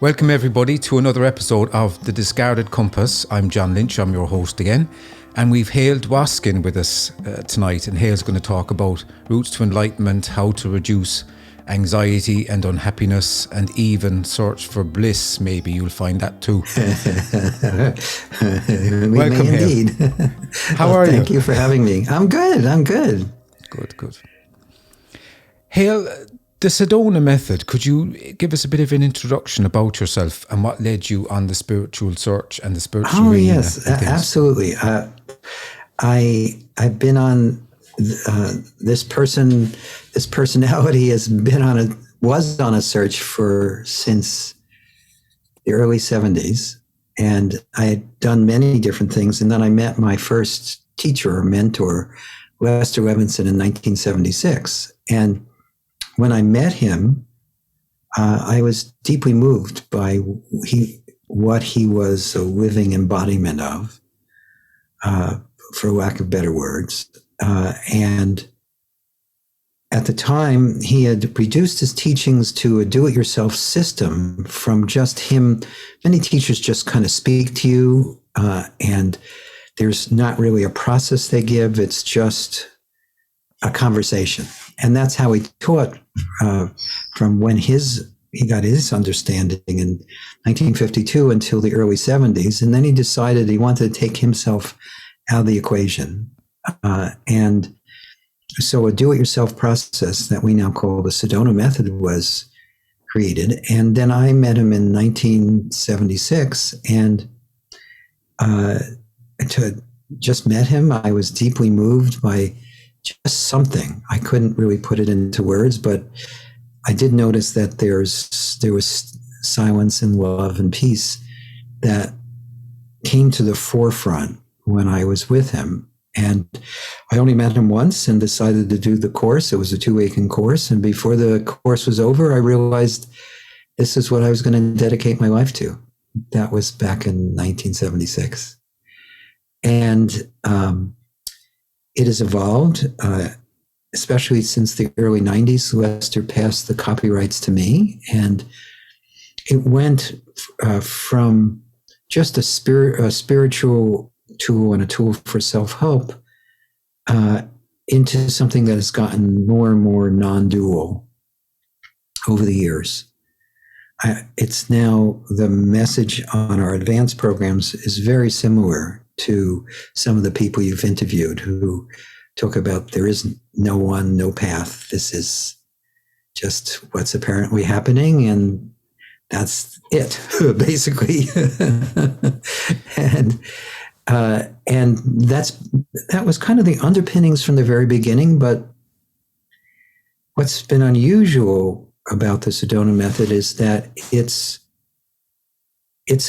Welcome everybody to another episode of The Discarded Compass. I'm John Lynch, I'm your host again. And we've Hale Dwoskin with us tonight, and Hale's going to talk about routes to enlightenment, how to reduce anxiety and unhappiness, and even search for bliss. Maybe you'll find that too. Welcome, Hale. How are you? Thank you for having me. I'm good. Good. Hale, the Sedona Method, could you give us a bit of an introduction about yourself and what led you on the spiritual search and the spiritual arena? Yes, absolutely. I've been on this personality was on a search since the early 70s, and I had done many different things, and then I met my first teacher or mentor, Lester Levenson, in 1976, and when I met him, I was deeply moved by what he was a living embodiment of, for lack of better words. And at the time, he had reduced his teachings to a do-it-yourself system from just him. Many teachers just kind of speak to you, and there's not really a process they give. It's just a conversation. And that's how he taught from when he got his understanding in 1952 until the early 70s. And then he decided he wanted to take himself out of the equation. And so a do-it-yourself process that we now call the Sedona Method was created. And then I met him in 1976, and just met him. I was deeply moved by just something. I couldn't really put it into words, but I did notice that there was silence and love and peace that came to the forefront when I was with him. And I only met him once and decided to do the course. It was a 2-week course. And before the course was over, I realized this is what I was going to dedicate my life to. That was back in 1976. And it has evolved, especially since the early 90s. Lester passed the copyrights to me, and it went from just a spiritual tool and a tool for self-help into something that has gotten more and more non-dual over the years. It's now, the message on our advanced programs is very similar to some of the people you've interviewed who talk about there is no one, no path. This is just what's apparently happening, and that's it, basically. and that was kind of the underpinnings from the very beginning. But what's been unusual about the Sedona Method is that it's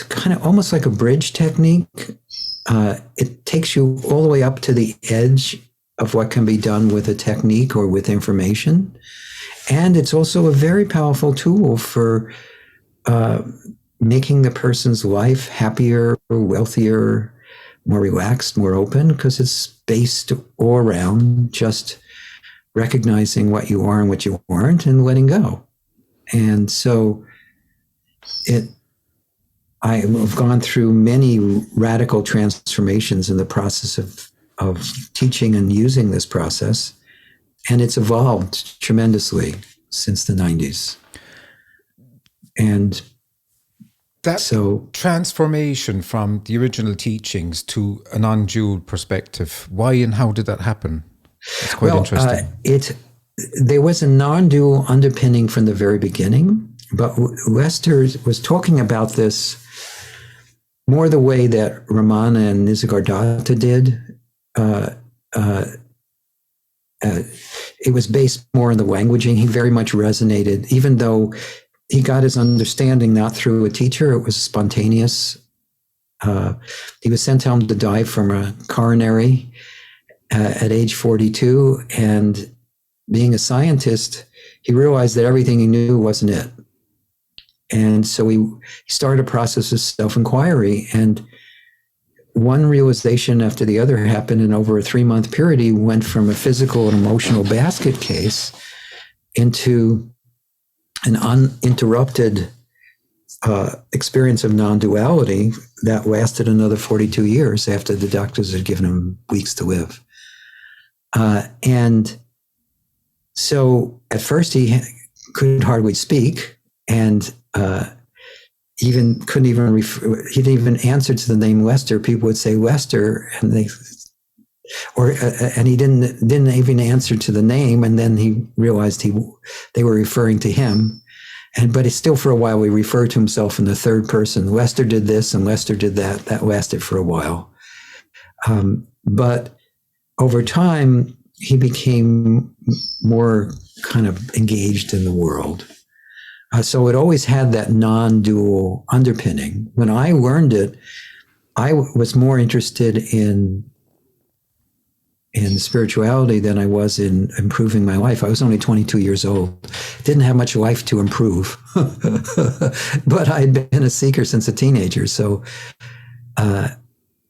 kind of almost like a bridge technique. It takes you all the way up to the edge of what can be done with a technique or with information. And it's also a very powerful tool for making the person's life happier, wealthier, more relaxed, more open, because it's based all around just recognizing what you are and what you aren't and letting go. And so I have gone through many radical transformations in the process of teaching and using this process, and it's evolved tremendously since the 90s. And that transformation from the original teachings to a non-dual perspective, why and how did that happen? It's quite interesting. There was a non-dual underpinning from the very beginning, but Lester was talking about this more the way that Ramana and Nisargadatta did. It was based more on the languaging. He very much resonated, even though he got his understanding not through a teacher. It was spontaneous. He was sent home to die from a coronary at age 42. And being a scientist, he realized that everything he knew wasn't it. And so he started a process of self-inquiry, and one realization after the other happened, and over a 3-month period, he went from a physical and emotional basket case into an uninterrupted experience of non-duality that lasted another 42 years after the doctors had given him weeks to live. And so at first he couldn't hardly speak, and even couldn't even he didn't even answer to the name Lester. People would say Lester, and and he didn't even answer to the name. And then he realized they were referring to him. But still for a while he referred to himself in the third person. Lester did this and Lester did that. That lasted for a while. But over time, he became more kind of engaged in the world. So it always had that non-dual underpinning. When I learned it, I was more interested in spirituality than I was in improving my life. I was only 22 years old. Didn't have much life to improve. But I'd been a seeker since a teenager. So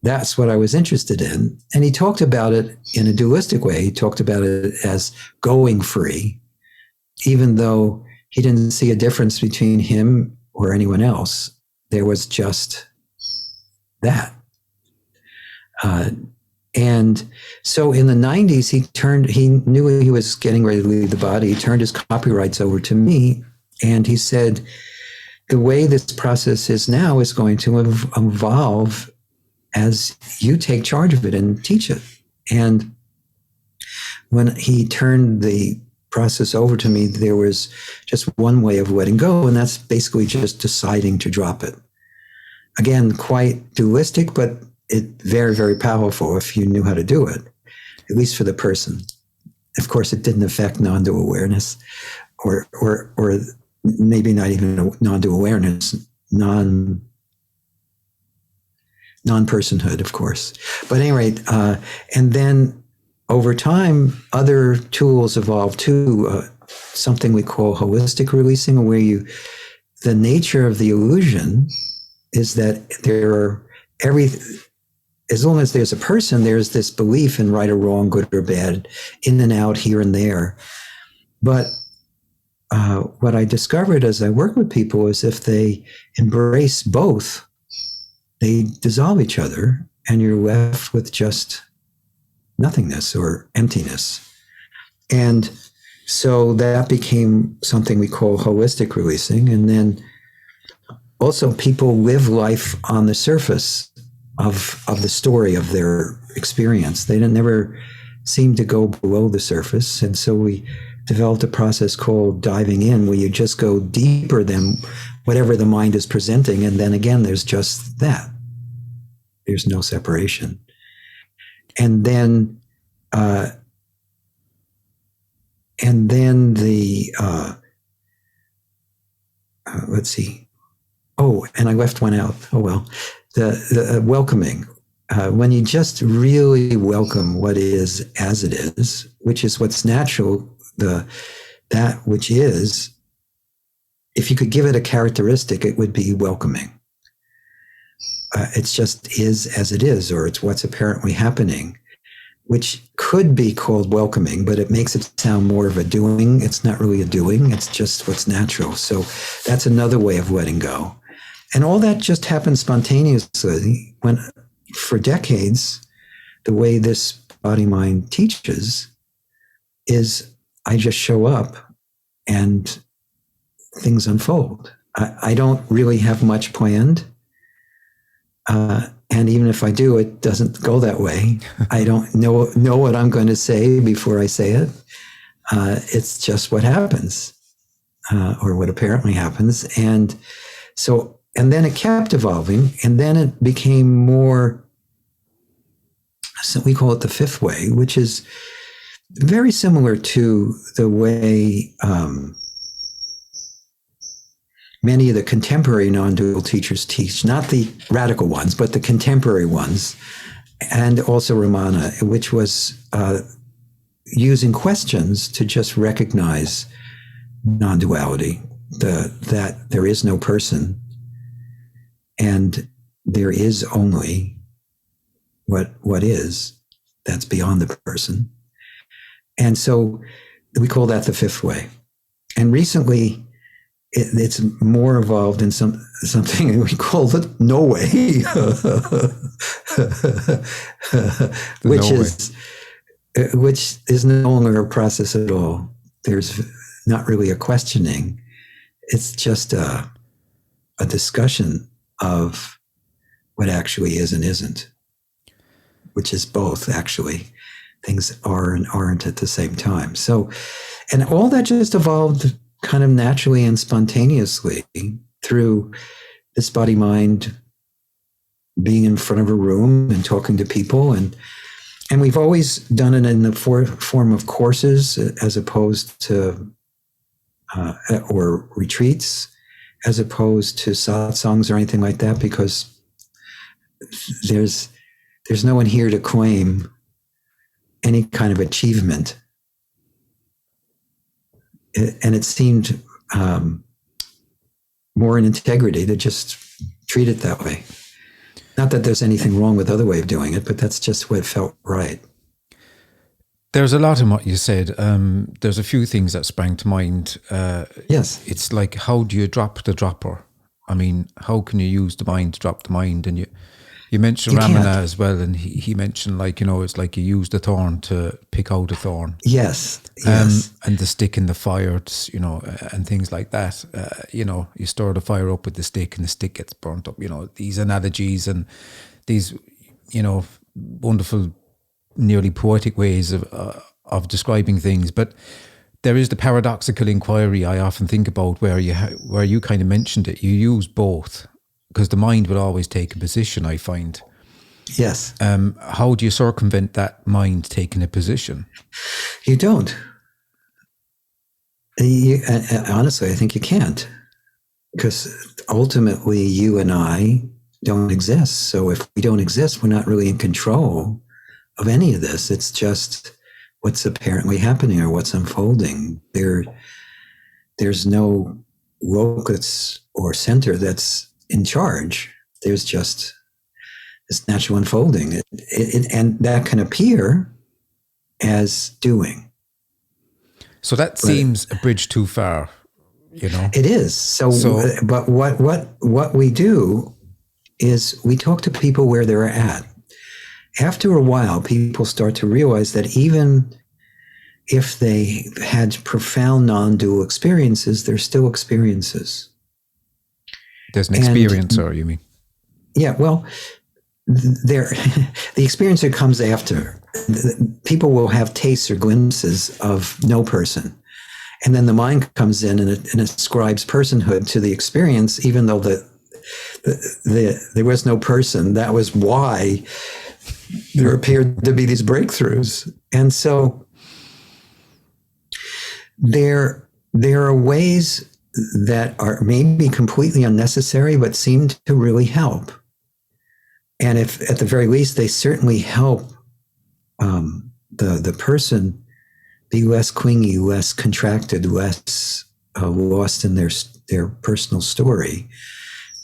that's what I was interested in. And he talked about it in a dualistic way. He talked about it as going free, even though he didn't see a difference between him or anyone else. There was just that. And so in the 90s, he knew he was getting ready to leave the body. He turned his copyrights over to me. And he said, the way this process is now is going to evolve as you take charge of it and teach it. And when he turned the process over to me, there was just one way of letting go. And that's basically just deciding to drop it. Again, quite dualistic, but very, very powerful if you knew how to do it, at least for the person. Of course, it didn't affect non-dual awareness, or maybe not even non-dual awareness, non-personhood, of course. But at any rate, and then over time, other tools evolved too. Something we call holistic releasing, where the nature of the illusion is that as long as there's a person, there's this belief in right or wrong, good or bad, in and out, here and there. But what I discovered as I work with people is if they embrace both, they dissolve each other, and you're left with just nothingness or emptiness. And so that became something we call holistic releasing. And then also people live life on the surface of the story of their experience. They never seem to go below the surface. And so we developed a process called diving in, where you just go deeper than whatever the mind is presenting. And then again, there's just that. There's no separation. And then let's see. Oh, and I left one out. Oh, well. The welcoming, when you just really welcome what is as it is, which is what's natural, that which is, if you could give it a characteristic, it would be welcoming. It's just is as it is, or it's what's apparently happening, which could be called welcoming, but it makes it sound more of a doing. It's not really a doing, it's just what's natural. So that's another way of letting go. And all that just happened spontaneously when, for decades, the way this body-mind teaches is I just show up and things unfold. I don't really have much planned. And even if I do, it doesn't go that way. I don't know what I'm going to say before I say it. It's just what happens, or what apparently happens. And then it kept evolving, and then it became more, so we call it the fifth way, which is very similar to the way many of the contemporary non-dual teachers teach, not the radical ones, but the contemporary ones, and also Ramana, which was using questions to just recognize non-duality, that there is no person, and there is only what is, that's beyond the person. And so we call that the fifth way. And recently, it's more evolved in something we call the no way, which is no longer a process at all. There's not really a questioning. It's just a discussion of what actually is and isn't, which is both, actually. Things are and aren't at the same time. So, and all that just evolved kind of naturally and spontaneously through this body-mind being in front of a room and talking to people. And we've always done it in the form of courses as opposed to, or retreats, as opposed to satsangs or anything like that, because there's no one here to claim any kind of achievement. And it seemed more in integrity to just treat it that way. Not that there's anything wrong with other way of doing it, but that's just what felt right. There's a lot in what you said. There's a few things that sprang to mind. Yes. It's like, how do you drop the dropper? I mean, how can you use the mind to drop the mind? And you mentioned Ramana as well, and he mentioned, like, it's like you use the thorn to pick out a thorn. Yes. And the stick in the fire, and things like that. You stir the fire up with the stick and the stick gets burnt up. These analogies and these, wonderful, nearly poetic ways of describing things. But there is the paradoxical inquiry I often think about, where you kind of mentioned it. You use both, because the mind will always take a position, I find. Yes. How do you circumvent that mind taking a position? You don't. Honestly, I think you can't, because ultimately you and I don't exist. So if we don't exist, we're not really in control of any of this. It's just what's apparently happening or what's unfolding. There's no locus or center that's in charge. There's just this natural unfolding. And that can appear as doing. So that seems a bridge too far, It is. But what we do is we talk to people where they're at. After a while, people start to realize that even if they had profound non-dual experiences, they're still experiences. There's an experiencer, you mean? Yeah, well, the experiencer comes after. People will have tastes or glimpses of no person. And then the mind comes in and ascribes personhood to the experience, even though there was no person. That was why there appeared to be these breakthroughs. And so there are ways that are maybe completely unnecessary, but seem to really help. And if at the very least, they certainly help the person be less clingy, less contracted, less lost in their personal story.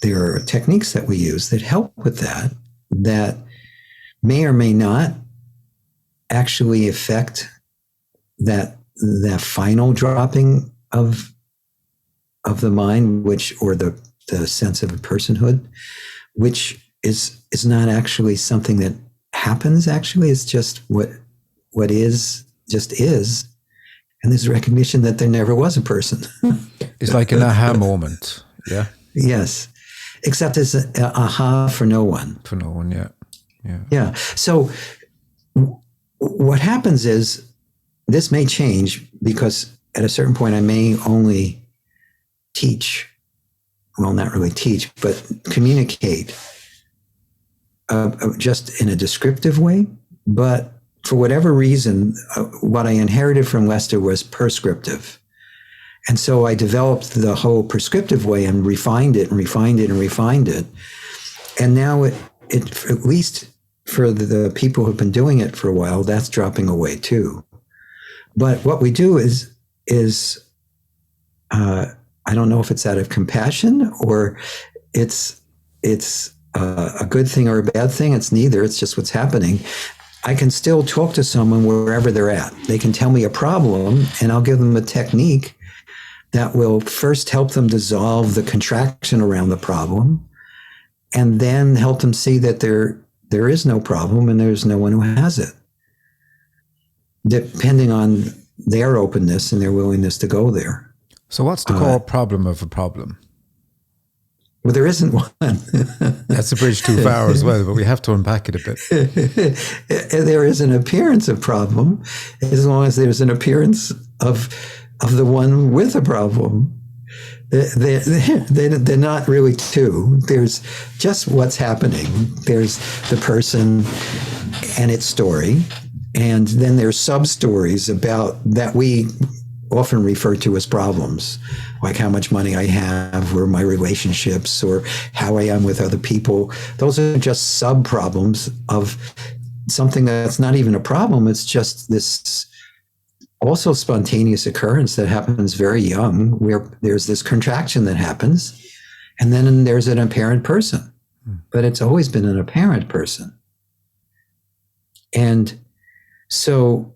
There are techniques that we use that help with that may or may not actually affect that final dropping of the mind, or the sense of a personhood, which is not actually something that happens. Actually, it's just what is just is, and there's recognition that there never was a person. It's like an aha moment. Yeah. Yes, except it's an aha for no one. For no one, yeah. Yeah. So what happens is, this may change, because at a certain point I may only teach, well, not really teach, but communicate just in a descriptive way. But for whatever reason, what I inherited from Lester was prescriptive. And so I developed the whole prescriptive way and refined it and refined it and refined it. And now it at least for the people who've been doing it for a while, that's dropping away too. But what we do is I don't know if it's out of compassion or it's a good thing or a bad thing. It's neither. It's just what's happening. I can still talk to someone wherever they're at. They can tell me a problem, and I'll give them a technique that will first help them dissolve the contraction around the problem, and then help them see that there is no problem and there's no one who has it, depending on their openness and their willingness to go there. So what's the core problem of a problem? Well, there isn't one. That's a bridge too far as well, but we have to unpack it a bit. There is an appearance of problem as long as there's an appearance of the one with a problem. They're not really two. There's just what's happening. There's the person and its story, and then there's sub-stories about that we often refer to as problems, like how much money I have, or my relationships, or how I am with other people. Those are just sub-problems of something that's not even a problem. It's just this also spontaneous occurrence that happens very young, where there's this contraction that happens, and then there's an apparent person. But it's always been an apparent person. And so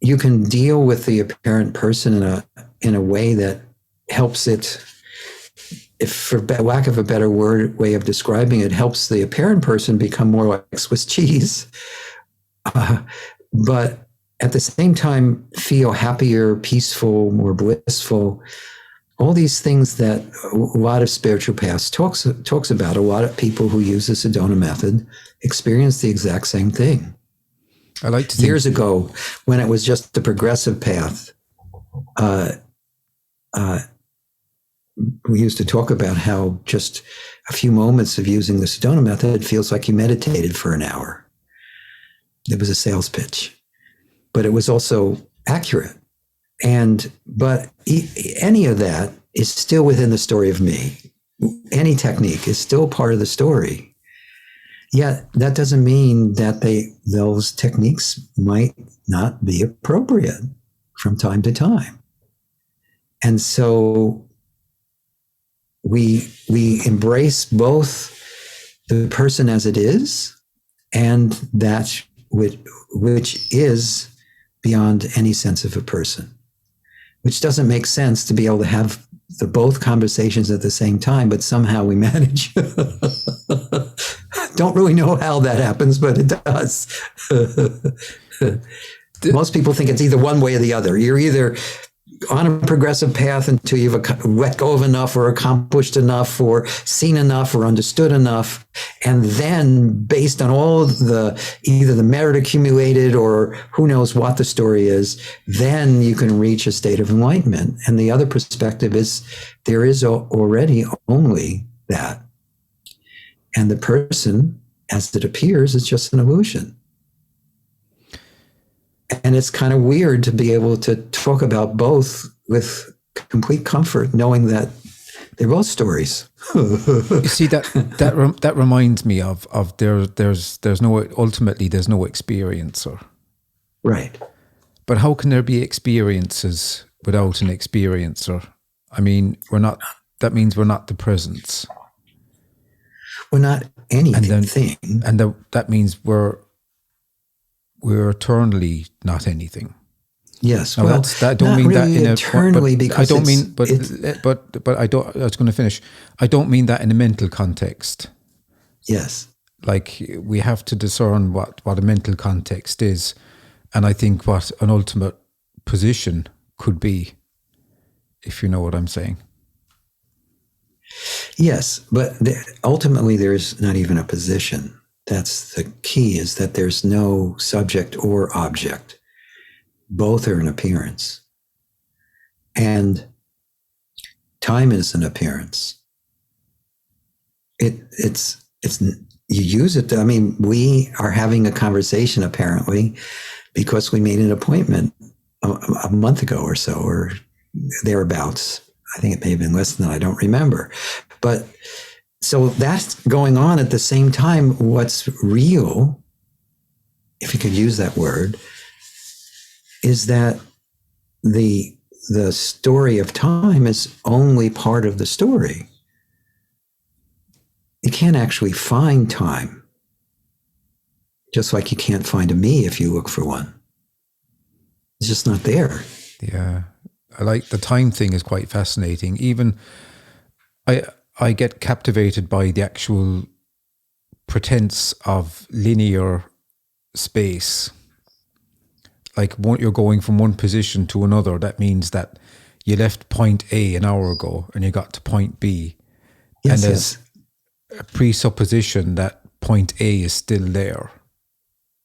you can deal with the apparent person in a way that helps it, if for lack of a better way of describing it, helps the apparent person become more like Swiss cheese, but at the same time feel happier, peaceful, more blissful. All these things that a lot of spiritual paths talks about. A lot of people who use the Sedona Method experience the exact same thing. I like to think years ago, when it was just the progressive path, we used to talk about how just a few moments of using the Sedona Method feels like you meditated for an hour. It was a sales pitch, but it was also accurate. But any of that is still within the story of me. Any technique is still part of the story. Yet that doesn't mean that those techniques might not be appropriate from time to time. And so we embrace both the person as it is and that which is beyond any sense of a person, which doesn't make sense to be able to have the both conversations at the same time, but somehow we manage. Don't really know how that happens, but it does. Most people think it's either one way or the other. You're either on a progressive path until you've let go of enough or accomplished enough or seen enough or understood enough. And then based on all of either the merit accumulated or who knows what the story is, then you can reach a state of enlightenment. And the other perspective is there is already only that. And the person, as it appears, is just an illusion. And it's kind of weird to be able to talk about both with complete comfort, knowing that they're both stories. You see, that reminds me of there's no experiencer. Right. But how can there be experiences without an experiencer? I mean, that means we're not the presence. We're not anything. That means we're eternally not anything. Yes, now well, I don't mean really that in eternally, because I don't mean, but I don't. I was going to finish. I don't mean that in a mental context. Yes, like we have to discern what a mental context is, and I think what an ultimate position could be, if you know what I'm saying. Yes, but ultimately there's not even a position. That's the key, is that there's no subject or object. Both are an appearance. And time is an appearance. It's you use it. I mean, we are having a conversation apparently because we made an appointment a month ago or so, or thereabouts. I think it may have been less than that. I don't remember. But so that's going on at the same time. What's real, if you could use that word, is that the story of time is only part of the story. You can't actually find time, just like you can't find a me if you look for one. It's just not there. Yeah. I like the time thing is quite fascinating. Even I get captivated by the actual pretense of linear space. Like you're going from one position to another. That means that you left point A an hour ago and you got to point B. Yes, and there's yes. a presupposition that point A is still there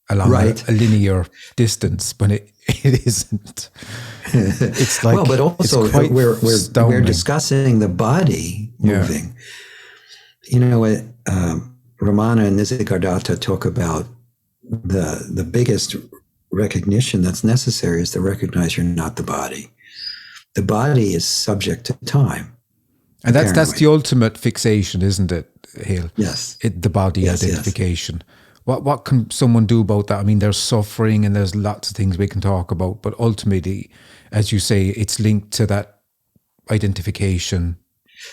along Right. a linear distance, but it isn't. It's like, well, but also it's quite we're astounding. discussing the body moving. You know, Ramana and Nisargadatta talk about the biggest recognition that's necessary is to recognize you're not the body. The body is subject to time. And that's the ultimate fixation, isn't it, Hale? Yes. The body Yes, identification. Yes. What can someone do about that? I mean, there's suffering and there's lots of things we can talk about, but ultimately, as you say, it's linked to that identification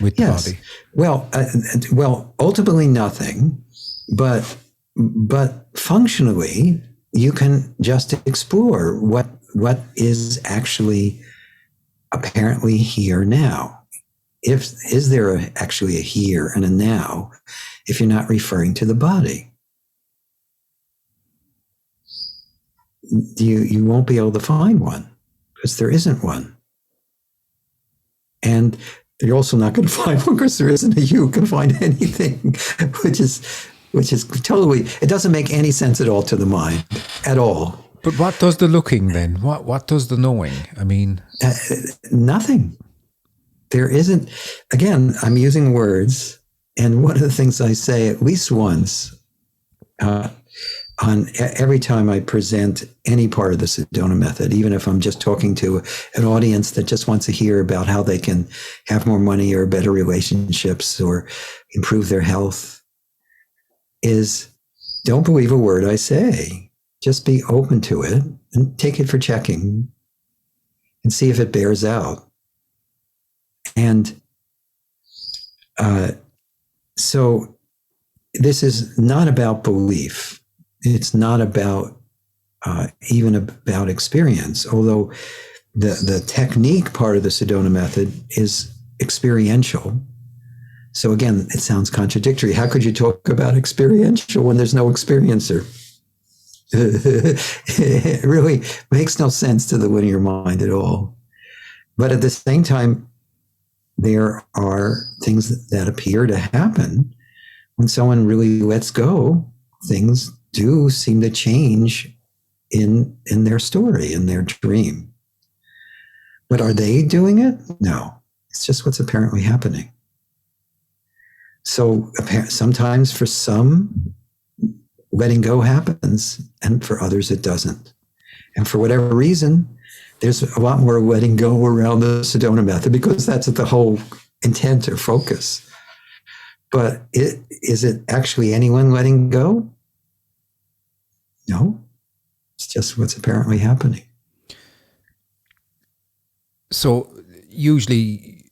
with the body. Well, ultimately nothing, but functionally, you can just explore what is actually apparently here now. Is there actually a here and a now if you're not referring to the body? You won't be able to find one because there isn't one. And you're also not going to find one because there isn't a you can find anything, which is totally, it doesn't make any sense at all to the mind, at all. But what does the looking then? What does the knowing? I mean... nothing. There isn't, again, I'm using words, and one of the things I say at least once on every time I present any part of the Sedona Method, even if I'm just talking to an audience that just wants to hear about how they can have more money or better relationships or improve their health, is don't believe a word I say. Just be open to it and take it for checking and see if it bears out. And so this is not about belief. It's not about even about experience, although the technique part of the Sedona Method is experiential. So again, it sounds contradictory. How could you talk about experiential when there's no experiencer? It really makes no sense to the linear mind at all. But at the same time, there are things that appear to happen when someone really lets go. Things do seem to change in their story, in their dream. But are they doing it? No. It's just what's apparently happening. So sometimes for some, letting go happens, and for others it doesn't. And for whatever reason, there's a lot more letting go around the Sedona Method because that's the whole intent or focus. But is it actually anyone letting go? No. It's just what's apparently happening. So usually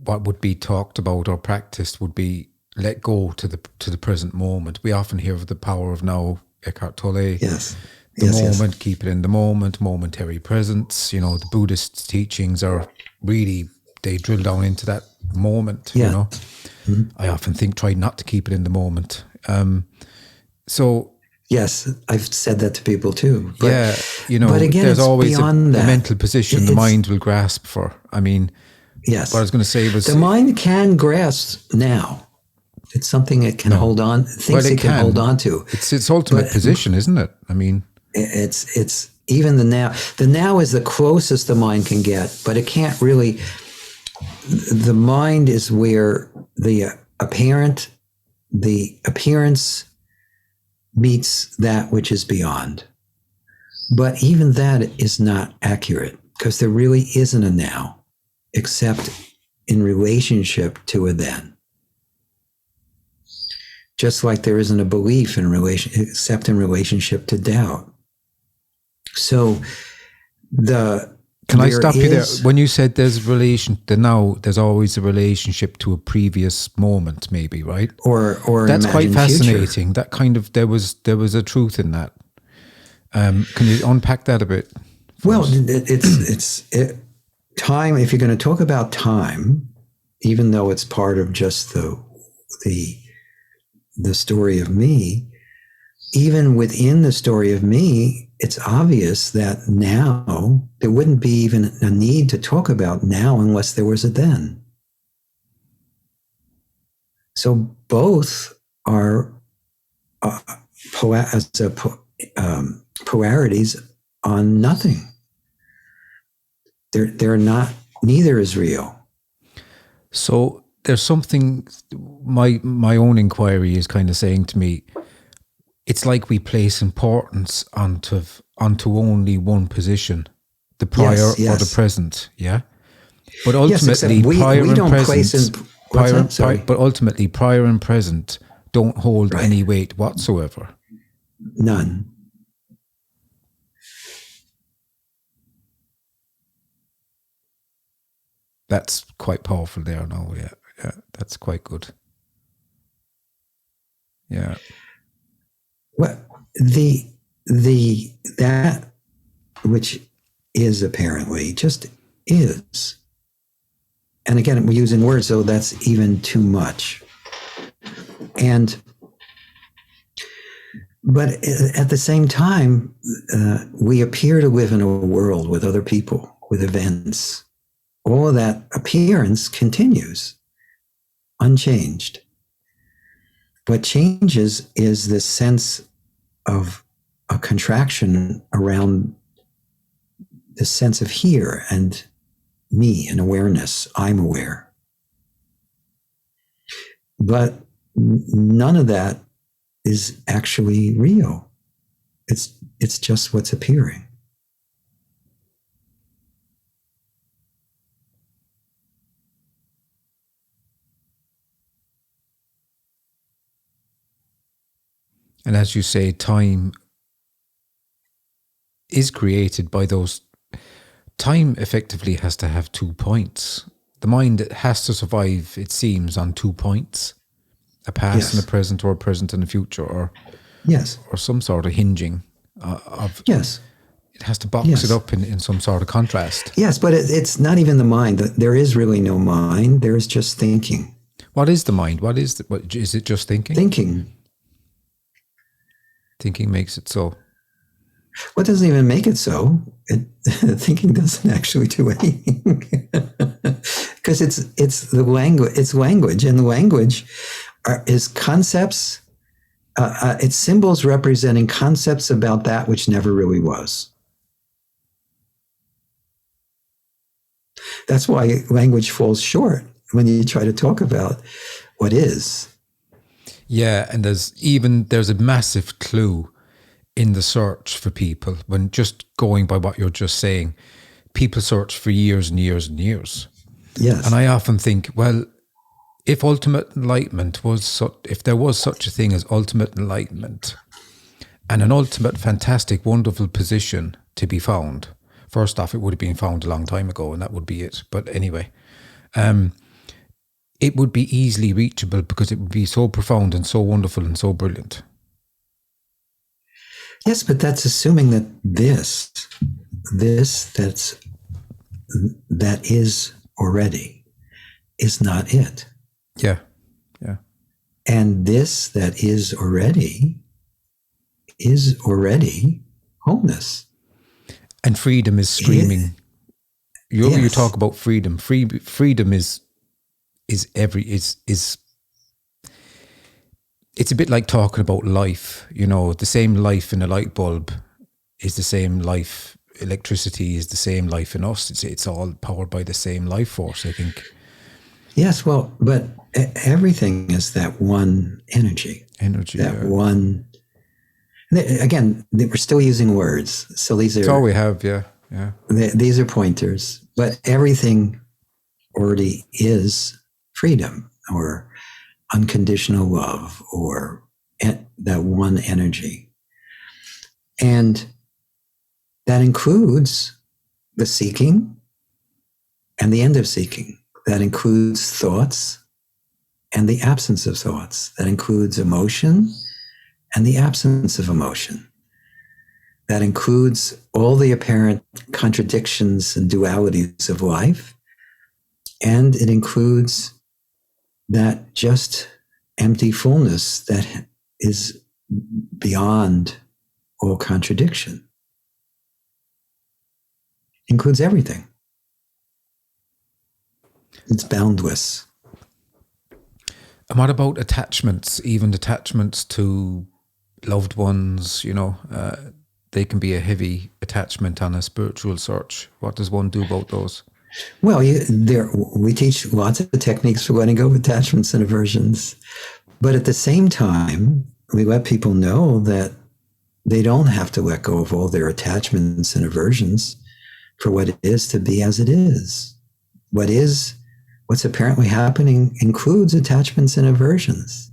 what would be talked about or practiced would be let go to the present moment. We often hear of the power of now, Eckhart Tolle. Yes. The moment, keep it in the moment, momentary presence. You know, the Buddhist teachings are really, they drill down into that moment, you know. Mm-hmm. I often think try not to keep it in the moment. Yes, I've said that to people too. But, you know, but again, there's always a that. mental position the mind will grasp for. I mean, yes. What I was going to say was... The mind can grasp now. It's something it can hold on, thinks it can hold on to. It's its ultimate position, isn't it? I mean... It's even the now. The now is the closest the mind can get, but it can't really... The mind is where the appearance meets that which is beyond. But even that is not accurate because there really isn't a now except in relationship to a then. Just like there isn't a belief in except in relationship to doubt. So Can I stop you there? When you said there's there's always a relationship to a previous moment, maybe, right? Or that's quite fascinating. Future. That kind of there was a truth in that. Can you unpack that a bit? Well, time, if you're going to talk about time, even though it's part of just the story of me, even within the story of me, it's obvious that now there wouldn't be even a need to talk about now unless there was a then. So both are polarities on nothing. They're not. Neither is real. So there's something. My own inquiry is kind of saying to me, it's like we place importance onto only one position, the prior or the present. Yeah, but ultimately, prior and present. But ultimately, prior and present don't hold any weight whatsoever. None. That's quite powerful there now. Yeah, that's quite good. Yeah. Well, that which is apparently just is. And again, we're using words, so that's even too much. But at the same time, we appear to live in a world with other people, with events. All of that appearance continues unchanged. What changes is this sense of a contraction around the sense of here and me and awareness. I'm aware. But none of that is actually real. It's just what's appearing. And as you say, time is created by those. Time effectively has to have 2 points. The mind has to survive, it seems, on 2 points. A past and a present, or a present and a future, or some sort of hinging of. Yes. It has to box it up in some sort of contrast. Yes, but it's not even the mind. There is really no mind. There is just thinking. What is the mind? What is it just thinking? Thinking. Thinking makes it so. What doesn't even make it so? Thinking doesn't actually do anything. Because it's the language. It's language, and the language is concepts. It's symbols representing concepts about that which never really was. That's why language falls short when you try to talk about what is. Yeah, and there's a massive clue in the search for people. When just going by what you're just saying, people search for years and years and years. Yes. And I often think, well, if ultimate enlightenment if there was such a thing as ultimate enlightenment, and an ultimate, fantastic, wonderful position to be found, first off, it would have been found a long time ago, and that would be it. But anyway, it would be easily reachable because it would be so profound and so wonderful and so brilliant. Yes, but that's assuming that that is already is not it. Yeah. And this that is already wholeness. And freedom is screaming. You talk about freedom. Freedom is it's a bit like talking about life. You know, the same life in a light bulb is the same life. Electricity is the same life in us. It's all powered by the same life force, I think. Yes, well, but everything is that one energy. One. Again, we're still using words, so these are. That's all we have. Yeah. These are pointers, but everything already is freedom or unconditional love or that one energy, and that includes the seeking and the end of seeking. That includes thoughts and the absence of thoughts. That includes emotion and the absence of emotion. that includes all the apparent contradictions and dualities of life. And it includes that just empty fullness that is beyond all contradiction. Includes everything. It's boundless. And what about attachments, even attachments to loved ones, they can be a heavy attachment on a spiritual search. What does one do about those? Well, we teach lots of techniques for letting go of attachments and aversions. But at the same time, we let people know that they don't have to let go of all their attachments and aversions for what it is to be as it is. What's apparently happening includes attachments and aversions.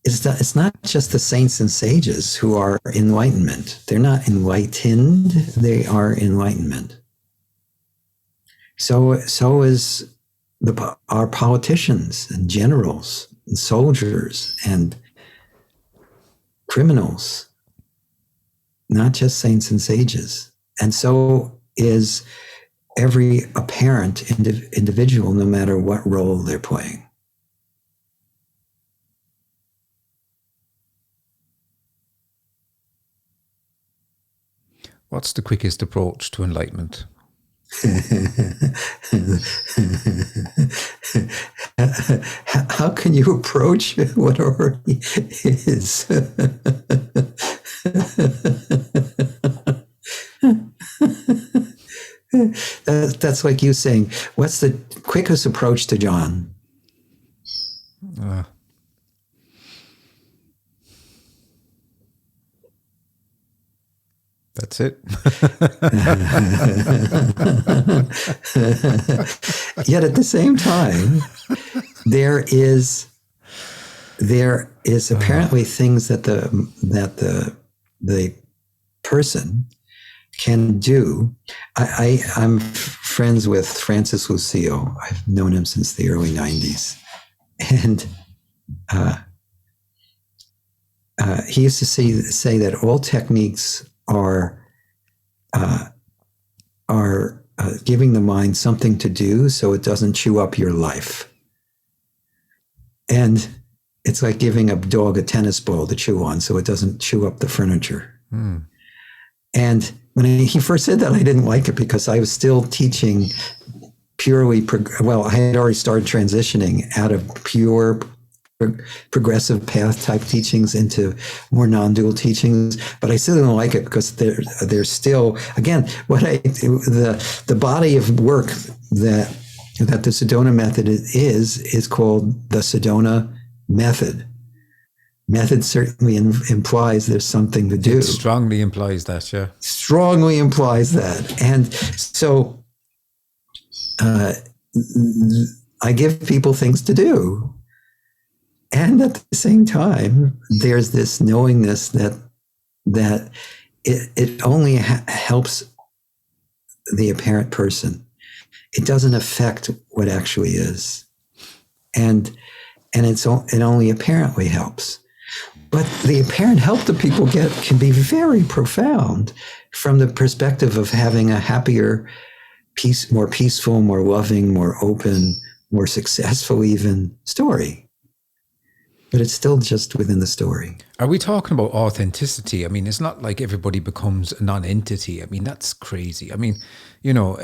It's not just the saints and sages who are enlightenment. They're not enlightened, they are enlightenment. So is our politicians and generals and soldiers and criminals, not just saints and sages. And so is every apparent individual, no matter what role they're playing. What's the quickest approach to enlightenment? How can you approach what already is? That's like you saying, what's the quickest approach to John? That's it. Yet at the same time, there is apparently things that the person can do. I'm friends with Francis Lucio. I've known him since the early 90s. And he used to say that all techniques are giving the mind something to do so it doesn't chew up your life. And it's like giving a dog a tennis ball to chew on so it doesn't chew up the furniture. And when he first said that, I didn't like it because I was still teaching purely, I had already started transitioning out of pure progressive path type teachings into more non-dual teachings, but I still don't like it because there's still, again, the body of work that the Sedona Method is called the Sedona Method. Method certainly implies there's something to do. It strongly implies that, yeah. Strongly implies that. And so I give people things to do. And at the same time, there's this knowingness that it only helps the apparent person. It doesn't affect what actually is. And it only apparently helps. But the apparent help that people get can be very profound from the perspective of having a happier, more peaceful, more loving, more open, more successful even story. But it's still just within the story. Are we talking about authenticity? I mean, it's not like everybody becomes a non-entity. I mean, that's crazy. I mean, we're not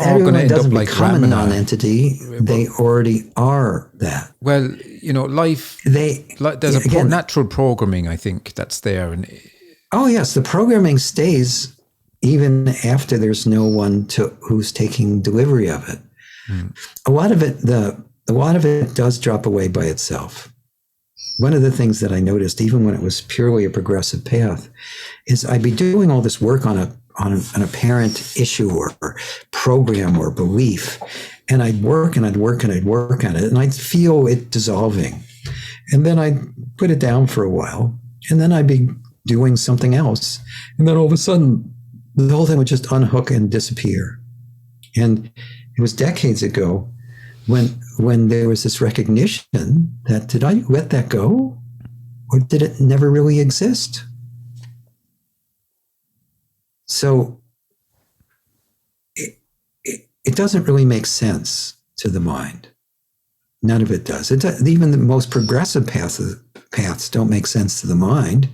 all going to end up like become a non-entity. They already are that. Well, life. There's natural programming, I think, that's there. And oh yes, the programming stays even after there's no one who's taking delivery of it. A lot of it does drop away by itself. One of the things that I noticed, even when it was purely a progressive path, is I'd be doing all this work on an apparent issue or program or belief, and I'd work and I'd work and I'd work on it, and I'd feel it dissolving. And then I'd put it down for a while, and then I'd be doing something else. And then all of a sudden, the whole thing would just unhook and disappear. And it was decades ago when there was this recognition that, did I let that go? Or did it never really exist? So it doesn't really make sense to the mind. None of it does. Even the most progressive paths don't make sense to the mind.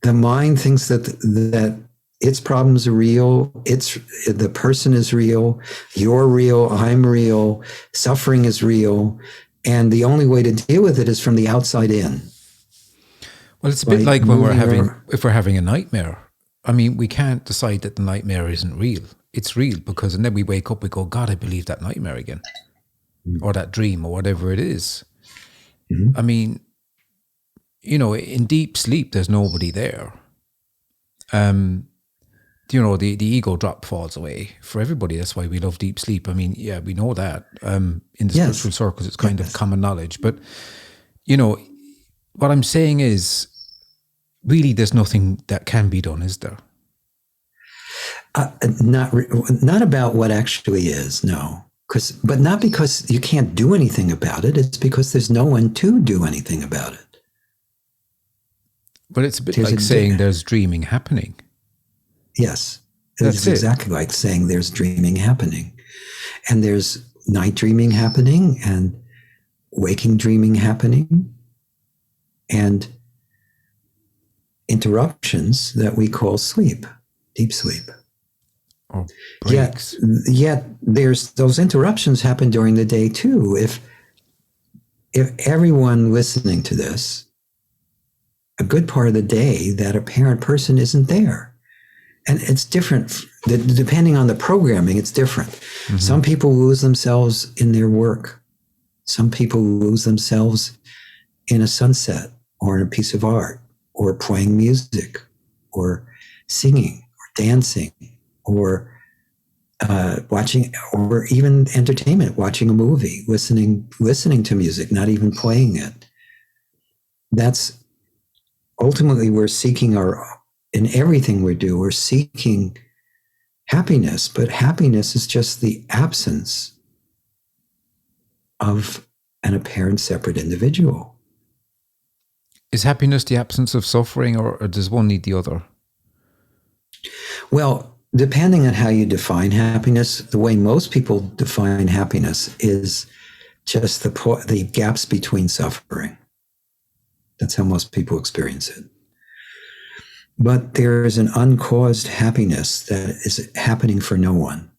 The mind thinks that its problems are real. The person is real. You're real. I'm real. Suffering is real. And the only way to deal with it is from the outside in. Well, it's a bit like when if we're having a nightmare. I mean, we can't decide that the nightmare isn't real. It's real because, and then we wake up, we go, God, I believe that nightmare again, or that dream, or whatever it is. I mean, in deep sleep, there's nobody there. The ego falls away for everybody. That's why we love deep sleep. I mean, yeah, we know that. In the spiritual circles, it's kind of common knowledge. But, what I'm saying is, really, there's nothing that can be done, is there? Not about what actually is, no. But not because you can't do anything about it. It's because there's no one to do anything about it. But it's a bit like saying there's dreaming happening. Yes. It's exactly like saying there's dreaming happening. And there's night dreaming happening and waking dreaming happening and interruptions that we call sleep, deep sleep. Or breaks. Yet there's those interruptions happen during the day too. If everyone listening to this, a good part of the day, that apparent person isn't there. And it's different. Depending on the programming, it's different. Mm-hmm. Some people lose themselves in their work. Some people lose themselves in a sunset or in a piece of art or playing music or singing or dancing or watching, or even entertainment, watching a movie, listening to music, not even playing it. That's ultimately, we're seeking in everything we do, we're seeking happiness, but happiness is just the absence of an apparent separate individual. Is happiness the absence of suffering, or does one need the other? Well, depending on how you define happiness, the way most people define happiness is just the gaps between suffering. That's how most people experience it. But there is an uncaused happiness that is happening for no one.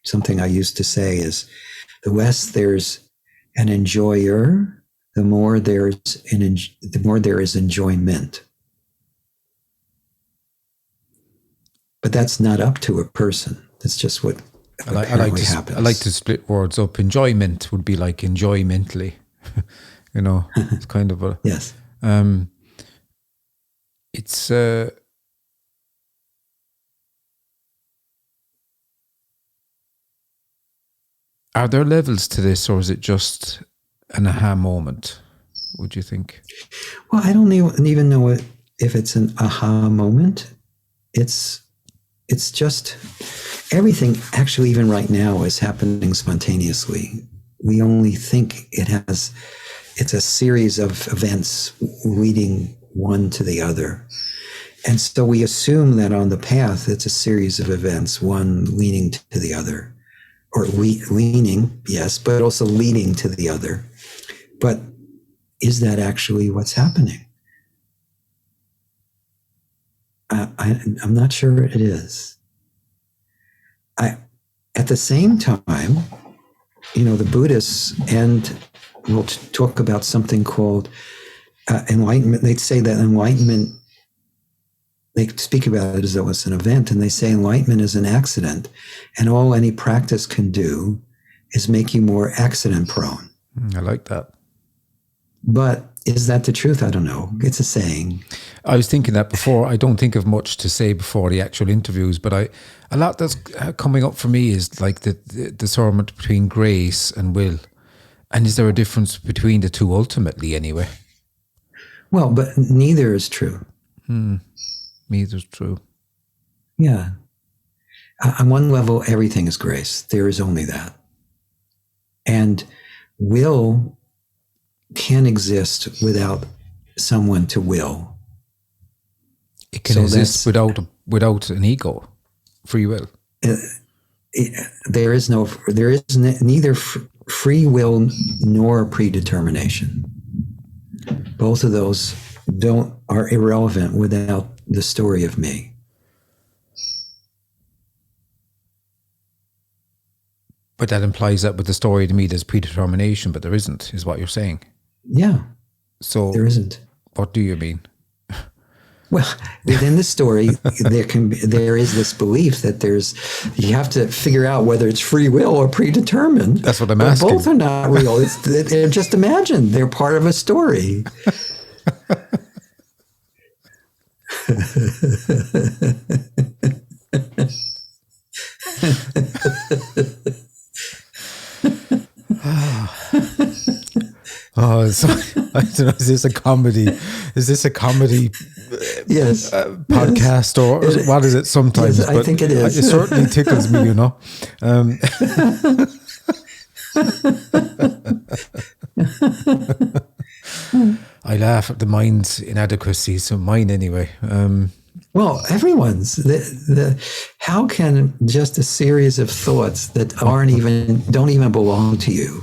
Something I used to say is, the less there's an enjoyer, the more there is enjoyment. But that's not up to a person. That's just what apparently happens. I like to split words up. Enjoyment would be like enjoy mentally. It's kind of a... Yes. It's... Are there levels to this, or is it just an aha moment, would you think? Well, I don't even know if it's an aha moment. It's just everything, actually, even right now, is happening spontaneously. We only think it's a series of events leading one to the other. And so we assume that on the path, it's a series of events, one leading to the other. Or leaning, yes, but also leading to the other. But is that actually what's happening? I'm not sure it is. At the same time, the Buddhists, and we'll talk about something called enlightenment. They'd say that enlightenment, they speak about it as though it's an event, and they say enlightenment is an accident, and all any practice can do is make you more accident prone. I like that. But is that the truth? I don't know. It's a saying. I was thinking that before. I don't think of much to say before the actual interviews, but a lot that's coming up for me is like the discernment between grace and will. And is there a difference between the two ultimately anyway? Well, but neither is true. Neither is true. Yeah. On one level, everything is grace. There is only that. And will can exist without someone to will. It can exist without an ego, free will. There is neither free will nor predetermination. Both of those are irrelevant without the story of me. But that implies that with the story to me there's predetermination, but there isn't, is what you're saying. Yeah. So there isn't. What do you mean? Well, within the story, there is this belief that you have to figure out whether it's free will or predetermined. That's what I'm asking. Both are not real. They're just imagined. They're part of a story. Oh, so, I don't know. Is this a comedy? Yes. Podcast or what is it? Sometimes, yes, I think it is. It certainly tickles me, you know. I laugh at the mind's inadequacies, so mine anyway. Well, everyone's. How can just a series of thoughts that don't even belong to you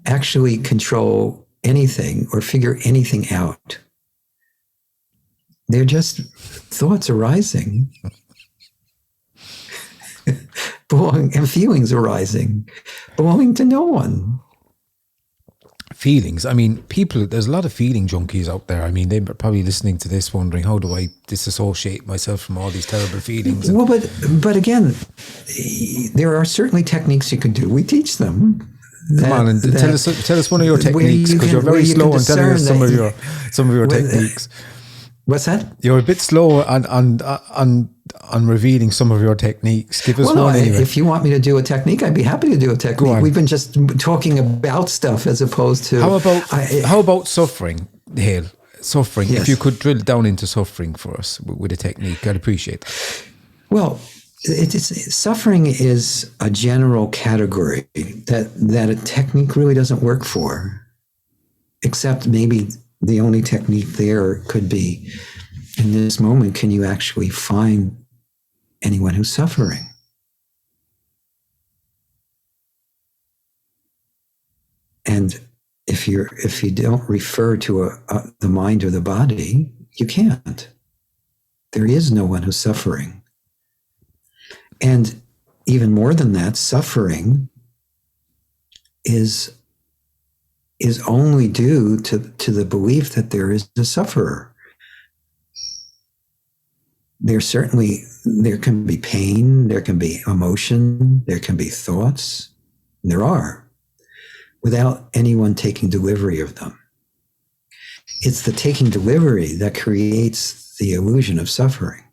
actually control anything or figure anything out? They're just thoughts arising, and feelings arising, belonging to no one. Feelings. I mean, there's a lot of feeling junkies out there. I mean, they're probably listening to this wondering, how do I disassociate myself from all these terrible feelings? Well, but again, there are certainly techniques you can do. We teach them. Come on and tell us one of your techniques, because you're very slow in telling us some of your techniques. What's that? You're a bit slow on revealing some of your techniques. Give us one anyway. If you want me to do a technique, I'd be happy to do a technique. We've been just talking about stuff as opposed to... How about suffering, Hale? Suffering. Yes. If you could drill down into suffering for us with a technique, I'd appreciate that. Well, suffering is a general category that a technique really doesn't work for, except maybe the only technique there could be, in this moment, can you actually find anyone who's suffering? And if you don't refer to the mind or the body, you can't. There is no one who's suffering. And even more than that, suffering is only due to the belief that there is a sufferer. There can be pain, there can be emotion, there can be thoughts. There are, without anyone taking delivery of them. It's the taking delivery that creates the illusion of suffering.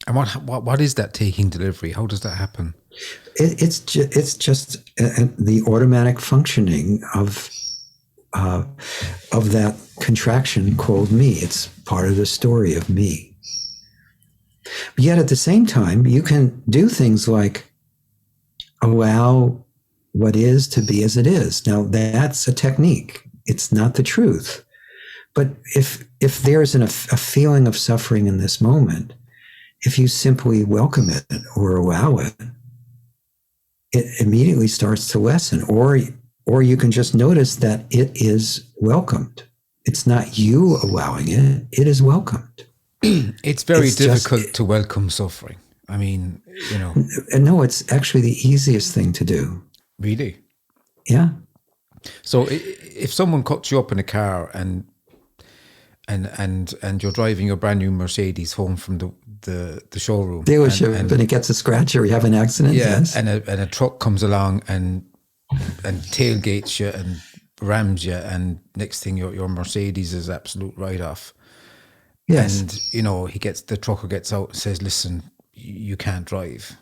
And what is that taking delivery? How does that happen? It's just the automatic functioning of that contraction called me. It's part of the story of me. But yet at the same time, you can do things like allow what is to be as it is. Now that's a technique. It's not the truth. But if there's a feeling of suffering in this moment, if you simply welcome it or allow it, it immediately starts to lessen. Or you can just notice that it is welcomed. It's not you allowing it, it is welcomed. It's very difficult to welcome suffering. I mean, you know. No, it's actually the easiest thing to do. Really? Yeah. So if someone cuts you up in a car and you're driving your brand new Mercedes home from the showroom dealership, and it gets a scratch or you have an accident, yes. And a truck comes along and tailgates you and rams you, and next thing your Mercedes is absolute write-off. Yes. And the trucker gets out and says, "Listen, you can't drive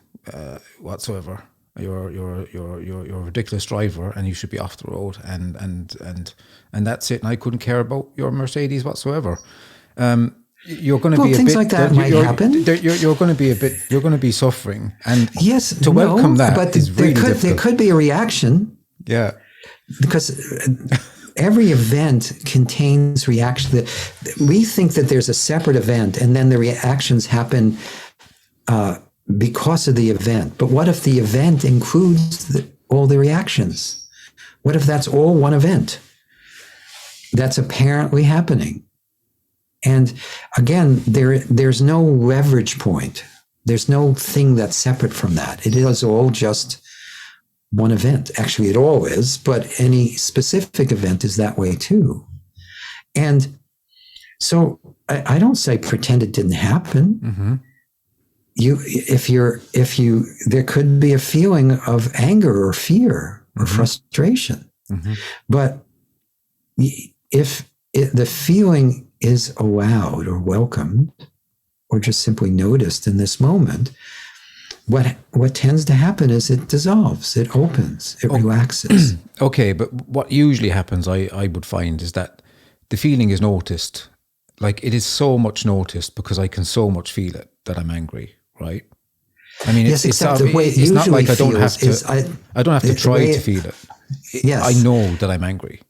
whatsoever. You're a ridiculous driver, and you should be off the road." And that's it. And I couldn't care about your Mercedes whatsoever. You're going to be things like that might happen. You're going to be suffering, and yes, to welcome that but is really difficult. There could be a reaction. Yeah, because every event contains reaction. We think that there's a separate event and then the reactions happen because of the event. But what if the event includes all the reactions? What if that's all one event that's apparently happening? And again, there's no leverage point. There's no thing that's separate from that. It is all just one event. Actually, it all is, but any specific event is that way too. And so I don't say pretend it didn't happen. Mm-hmm. There could be a feeling of anger or fear or frustration. Mm-hmm. But if the feeling is allowed or welcomed or just simply noticed in this moment, what tends to happen is it dissolves, it opens, it relaxes. Okay, but what usually happens, I would find, is that the feeling is noticed. Like, it is so much noticed because I can so much feel it that I'm angry, right? I mean, yes, it's not like I don't have to. I don't have to try to feel it. Yes, I know that I'm angry.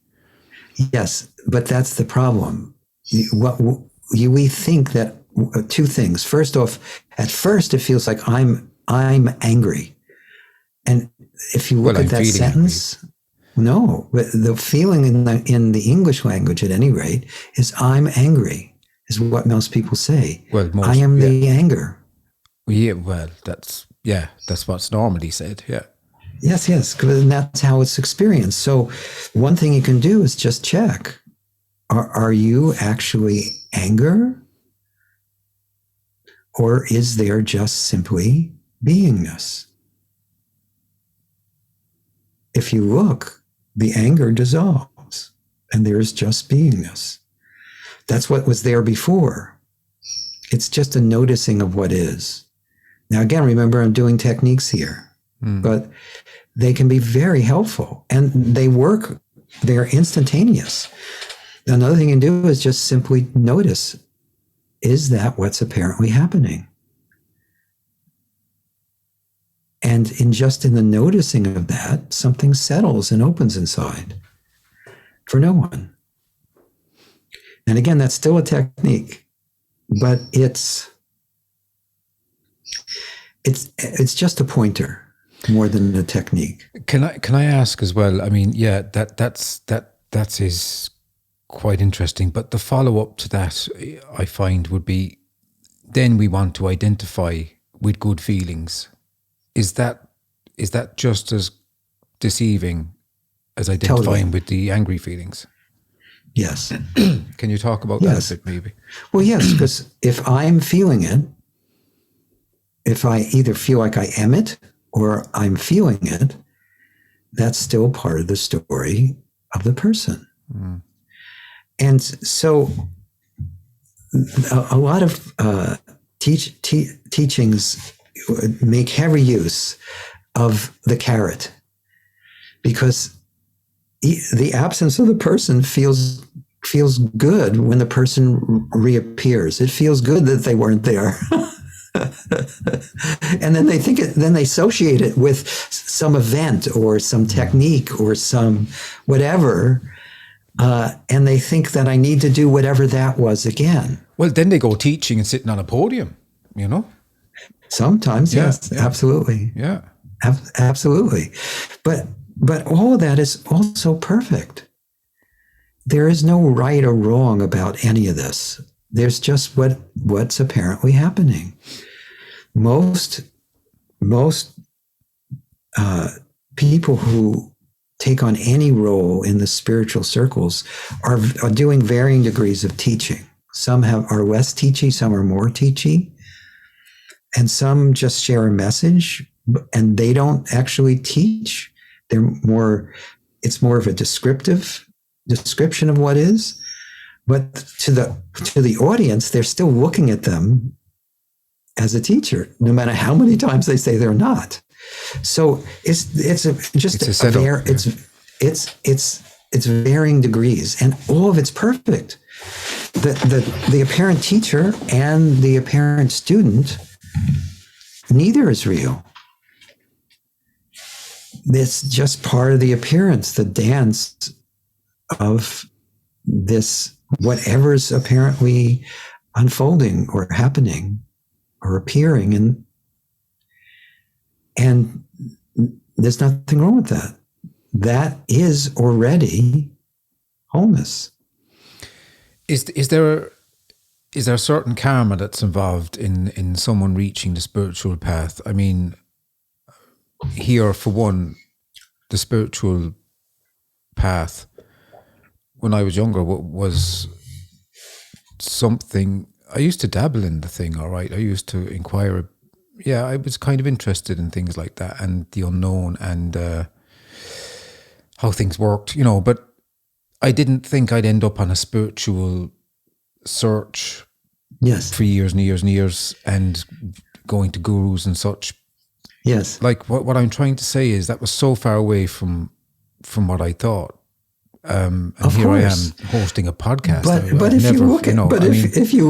Yes, but that's the problem. We think that two things. First off, at first it feels like I'm angry, and if you look at that sentence, angry. No, the feeling in the English language, at any rate, is I'm angry. Is what most people say. Well, I am the anger. Yeah, well, that's what's normally said. Yeah. Yes, because that's how it's experienced. So one thing you can do is just check. Are you actually anger? Or is there just simply beingness? If you look, the anger dissolves and there's just beingness. That's what was there before. It's just a noticing of what is. Now, again, remember, I'm doing techniques here, but they can be very helpful and they work. They're instantaneous. Another thing you can do is just simply notice, is that what's apparently happening? And in the noticing of that, something settles and opens inside for no one. And again, that's still a technique, but it's just a pointer more than a technique. Can I ask as well? I mean, yeah, that is quite interesting. But the follow up to that, I find, would be then we want to identify with good feelings. Is that just as deceiving as identifying with the angry feelings? Yes. Can you talk about that a bit, maybe? Well, yes, because if I'm feeling it, if I either feel like I am it or I'm feeling it, that's still part of the story of the person. Mm. And so a lot of teachings make heavy use of the carrot because the absence of the person feels good when the person reappears. It feels good that they weren't there. And then then they associate it with some event or some technique or some whatever. And they think that I need to do whatever that was again. Well, then they go teaching and sitting on a podium, you know? Sometimes, yes, absolutely. Yeah. Absolutely. But all of that is also perfect. There is no right or wrong about any of this. There's just what's apparently happening. Most people who take on any role in the spiritual circles are doing varying degrees of teaching. Some are less teachy, some are more teachy, and some just share a message, and they don't actually teach. It's more of a description of what is, but to the audience, they're still looking at them as a teacher, no matter how many times they say they're not. So it's varying degrees, and all of it's perfect. The apparent teacher and the apparent student, neither is real. It's just part of the appearance, the dance of this, whatever's apparently unfolding or happening or appearing, and there's nothing wrong with that. That is already wholeness. Is there a certain karma that's involved in someone reaching the spiritual path? I mean, here for one, the spiritual path when I was younger was something I used to dabble in the thing. All right, I used to inquire. Yeah, I was kind of interested in things like that and the unknown and how things worked, but I didn't think I'd end up on a spiritual search for years and years and years and going to gurus and such. Yes. Like what I'm trying to say is that was so far away from what I thought. And of here course. I am hosting a podcast. But if you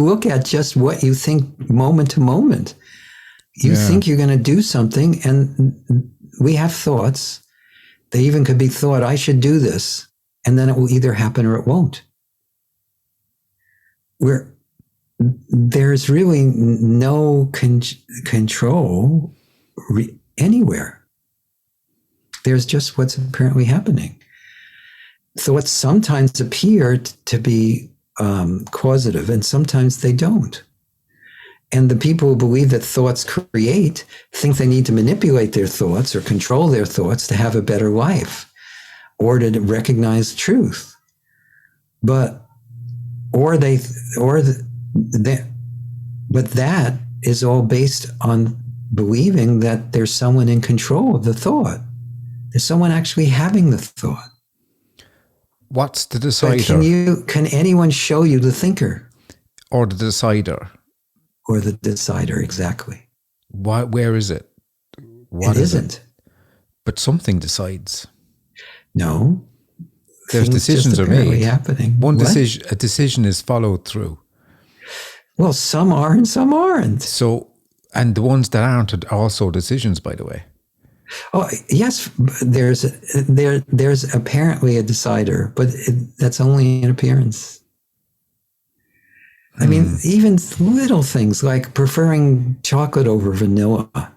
look at just what you think moment to moment, you think you're going to do something, and we have thoughts. They even could be thought, I should do this, and then it will either happen or it won't. There's really no control anywhere. There's just what's apparently happening. Thoughts sometimes appear to be causative, and sometimes they don't. And the people who believe that thoughts create think they need to manipulate their thoughts or control their thoughts to have a better life or to recognize truth. But that is all based on believing that there's someone in control of the thought. There's someone actually having the thought. What's the decider? Can anyone show you the thinker? Or the decider? Or the decider, exactly. Where is it? It isn't. But something decides. No. There's decisions are made. Happening. A decision is followed through. Well, some are and some aren't. So, and the ones that aren't are also decisions, by the way. Oh, yes, there's apparently a decider, but that's only an appearance. I mean, even little things like preferring chocolate over vanilla.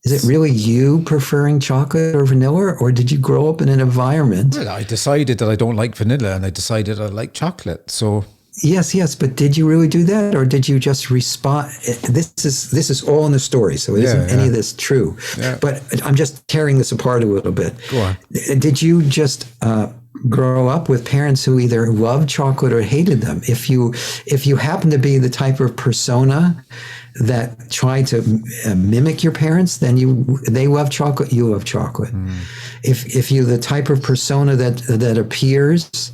Is it really you preferring chocolate or vanilla, or did you grow up in an environment? Well, I decided that I don't like vanilla, and I decided I like chocolate. So yes, but did you really do that, or did you just respond? This is all in the story, so it isn't any of this true. Yeah. But I'm just tearing this apart a little bit. Go on. Did you just grow up with parents who either loved chocolate or hated them? If you happen to be the type of persona that tried to mimic your parents, then they love chocolate, you love chocolate. If you're the type of persona that appears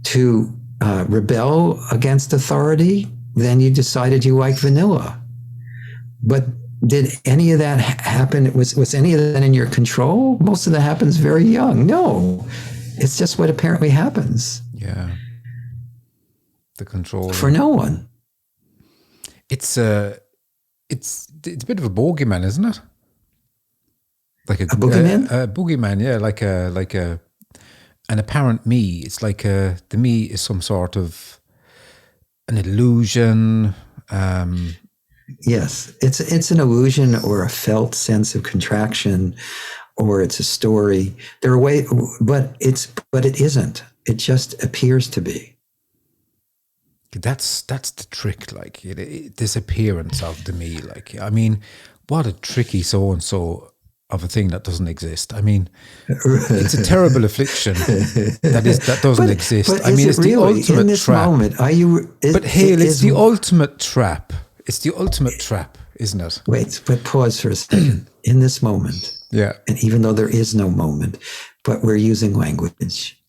to rebel against authority, then you decided you like vanilla. But did any of that happen? Was any of that in your control? Most of that happens very young. No, it's just what apparently happens. Yeah, the control for no one. It's a bit of a bogeyman, isn't it? Like a boogeyman. A boogeyman, yeah, like an apparent me. It's like the me is some sort of an illusion. Yes, it's an illusion or a felt sense of contraction, or it's a story. There are ways, but it isn't. It just appears to be. That's the trick. Like this appearance of the me. Like, I mean, what a tricky so and so of a thing that doesn't exist. I mean, it's a terrible affliction that doesn't exist. But I mean, it's really, the ultimate in this trap. Moment, are you? But Hale, it's the ultimate trap. It's the ultimate trap, isn't it? Wait, but pause for a second. In this moment, yeah, and even though there is no moment, but we're using language.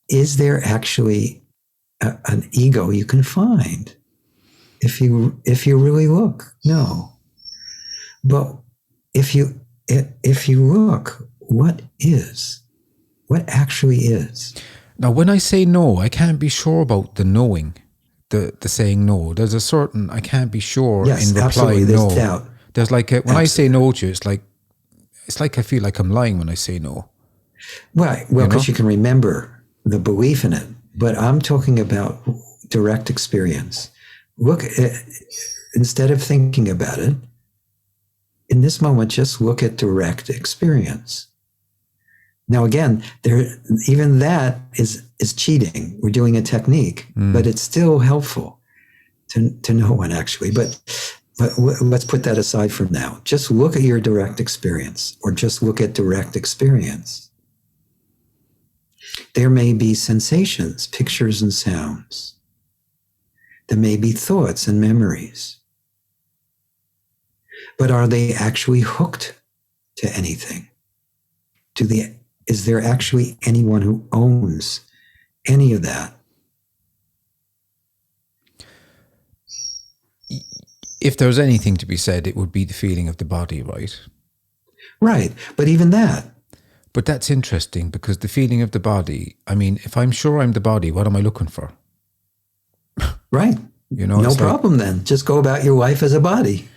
Is there actually an ego you can find if you really look? No, but if you look, what actually is? Now, when I say no, I can't be sure about the knowing, the saying no. There's a certain, I can't be sure yes, in replying absolutely. There's no. Doubt. There's like when I say no to you, it's like I feel like I'm lying when I say no. Well, because you can remember the belief in it. But I'm talking about direct experience. Look at, instead of thinking about it, in this moment, just look at direct experience. Now, again, even that is cheating. We're doing a technique, but it's still helpful to know one, actually. But let's put that aside for now. Just look at your direct experience, or just look at direct experience. There may be sensations, pictures and sounds. There may be thoughts and memories. But are they actually hooked to anything? Is there actually anyone who owns any of that? If there's anything to be said, it would be the feeling of the body, right? Right. But even that. But that's interesting, because the feeling of the body, I mean, if I'm sure I'm the body, what am I looking for? Right. No problem then. Just go about your life as a body.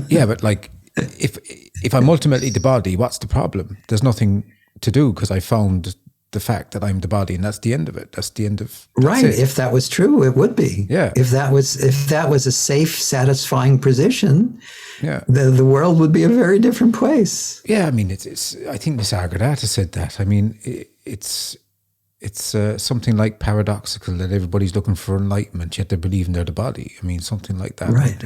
Yeah, but like, if I'm ultimately the body, what's the problem? There's nothing to do, because I found the fact that I'm the body, and that's the end of it. That's the end of right. If that was true, it would be. Yeah. If that was a safe, satisfying position, yeah, the world would be a very different place. Yeah, I mean, it's. I think Miss Agradata said that. I mean, it's something like paradoxical that everybody's looking for enlightenment, yet they're believing they're the body. I mean, something like that. Right.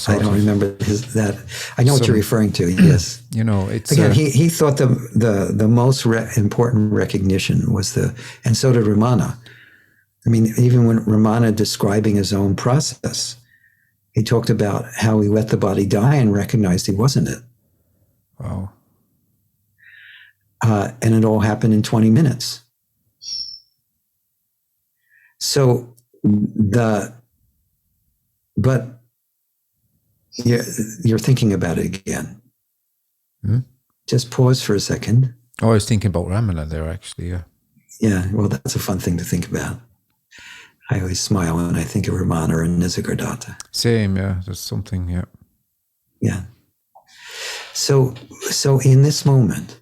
I don't remember that. I know what you're referring to. Yes. It's again. He thought the most important recognition was and so did Ramana. I mean, even when Ramana describing his own process, he talked about how he let the body die and recognized he wasn't it. Wow. And it all happened in 20 minutes. So but you're thinking about it again. Just pause for a second. Oh, I was thinking about Ramana there, actually. Yeah. Yeah. Well, that's a fun thing to think about. I always smile when I think of Ramana and Nisargadatta. Same. Yeah. There's something. Yeah. Yeah. So in this moment,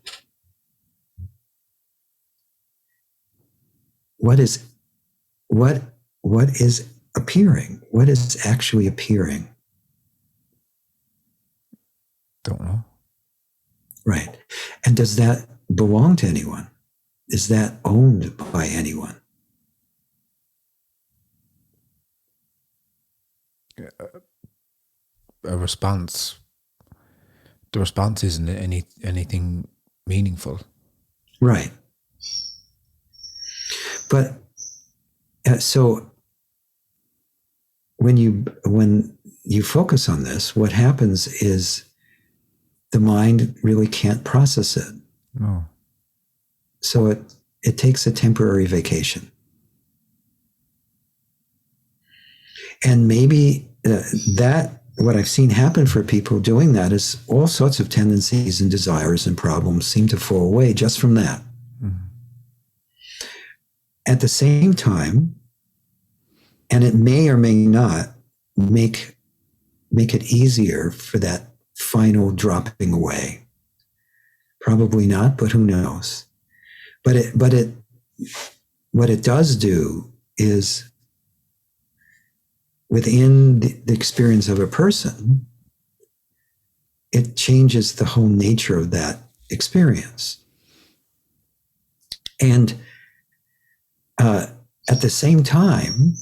what is appearing? What is actually appearing? Don't know. Right. And does that belong to anyone? Is that owned by anyone? A response. The response isn't anything meaningful. Right. But so when you focus on this, what happens is the mind really can't process it. No. So it takes a temporary vacation. And maybe that what I've seen happen for people doing that is all sorts of tendencies and desires and problems seem to fall away just from that. Mm-hmm. At the same time, and it may or may not make it easier for that final dropping away. Probably not, but who knows? But what it does do is, within the experience of a person, it changes the whole nature of that experience. And at the same time,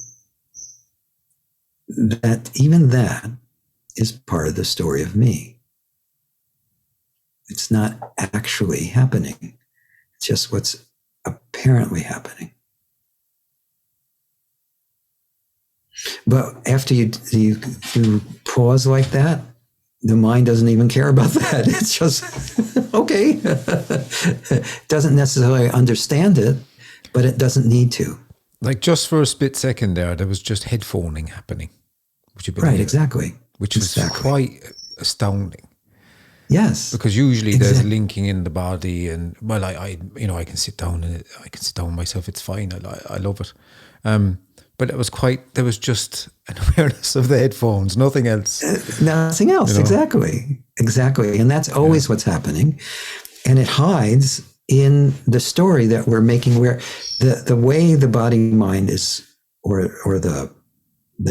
that is part of the story of me. It's not actually happening. It's just what's apparently happening. But after you pause like that, the mind doesn't even care about that. It's just, okay. It doesn't necessarily understand it, but it doesn't need to. Like just for a split second there was just headphoning happening. Would you believe right, exactly. Which was quite astounding. Yes. Because usually there's linking in the body, and well, I can sit down and I can sit down myself. It's fine. I love it. But it was there was just an awareness of the headphones, nothing else. Nothing else, exactly. And that's always what's happening. And it hides in the story that we're making, where the way the body mind is, or the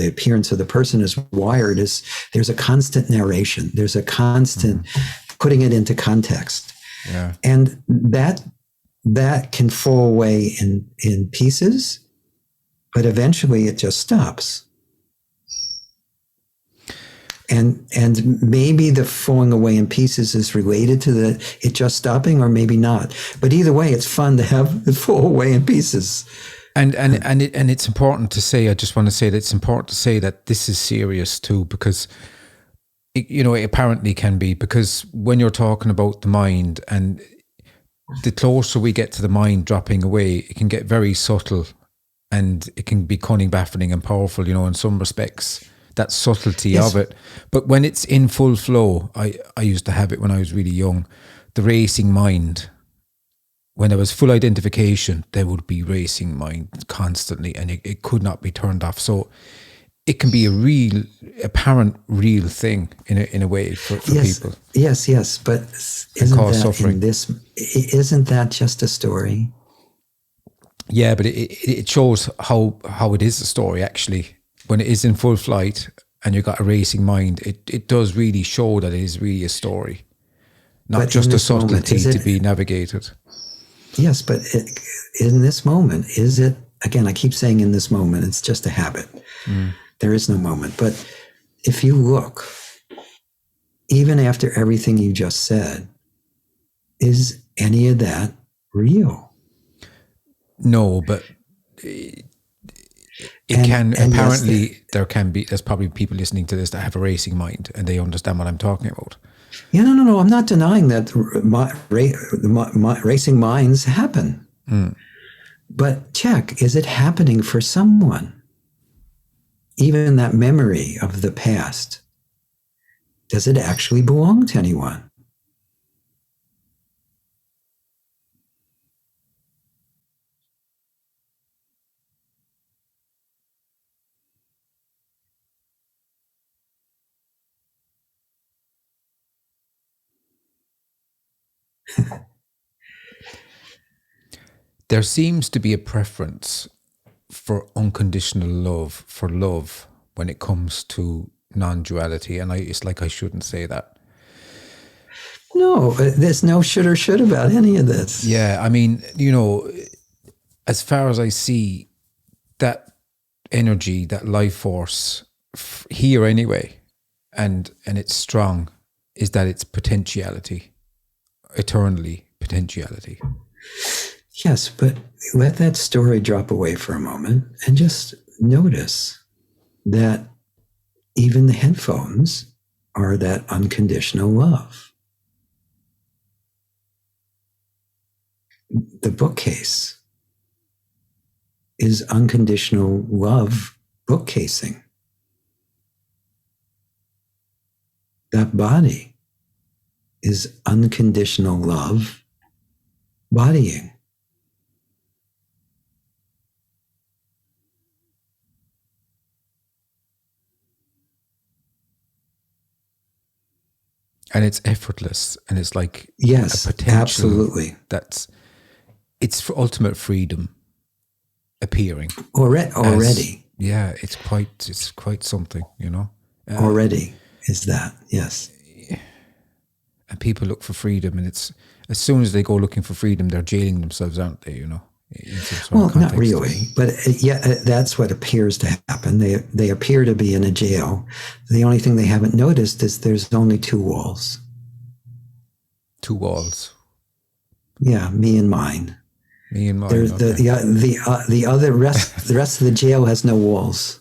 appearance of the person is wired, is there's a constant narration. There's a constant putting it into context. Yeah. And that can fall away in pieces, but eventually it just stops. And maybe the falling away in pieces is related to it just stopping, or maybe not. But either way, it's fun to have it fall away in pieces. And it's important to say, I just want to say that it's important to say that this is serious too, because it apparently can be, because when you're talking about the mind, and the closer we get to the mind dropping away, it can get very subtle, and it can be cunning, baffling, and powerful, in some respects, that subtlety Yes. of it. But when it's in full flow, I used to have it when I was really young, the racing mind. When there was full identification, there would be racing mind constantly, and it could not be turned off. So it can be a real, apparent, real thing in a way for people. Yes, but isn't that just a story? Yeah, but it shows how it is a story, actually. When it is in full flight and you've got a racing mind, it does really show that it is really a story, not just a subtlety to be navigated. Yes, but in this moment, is it, again, I keep saying in this moment, it's just a habit. There is no moment. But if you look, even after everything you just said, is any of that real? No, but apparently there can be, there's probably people listening to this that have a racing mind and they understand what I'm talking about. Yeah, no. I'm not denying that racing minds happen. But check, is it happening for someone? Even that memory of the past, does it actually belong to anyone? There seems to be a preference for unconditional love, for love, when it comes to non-duality. And it's like I shouldn't say that. No, there's no should or should about any of this. Yeah, I mean, as far as I see, that energy, that life force here anyway, and it's strong, is that it's potentiality, eternally potentiality. Yes, but let that story drop away for a moment and just notice that even the headphones are that unconditional love. The bookcase is unconditional love bookcasing. That body is unconditional love bodying. And it's effortless, and it's like yes, a potential. Absolutely. It's for ultimate freedom appearing already. It's quite something, already is that, yes. And people look for freedom, and it's, as soon as they go looking for freedom, they're jailing themselves, aren't they? Well, not really, but that's what appears to happen. They appear to be in a jail. The only thing they haven't noticed is there's only two walls. Two walls. Yeah, me and mine. Me and mine. There's okay. the rest of the jail has no walls.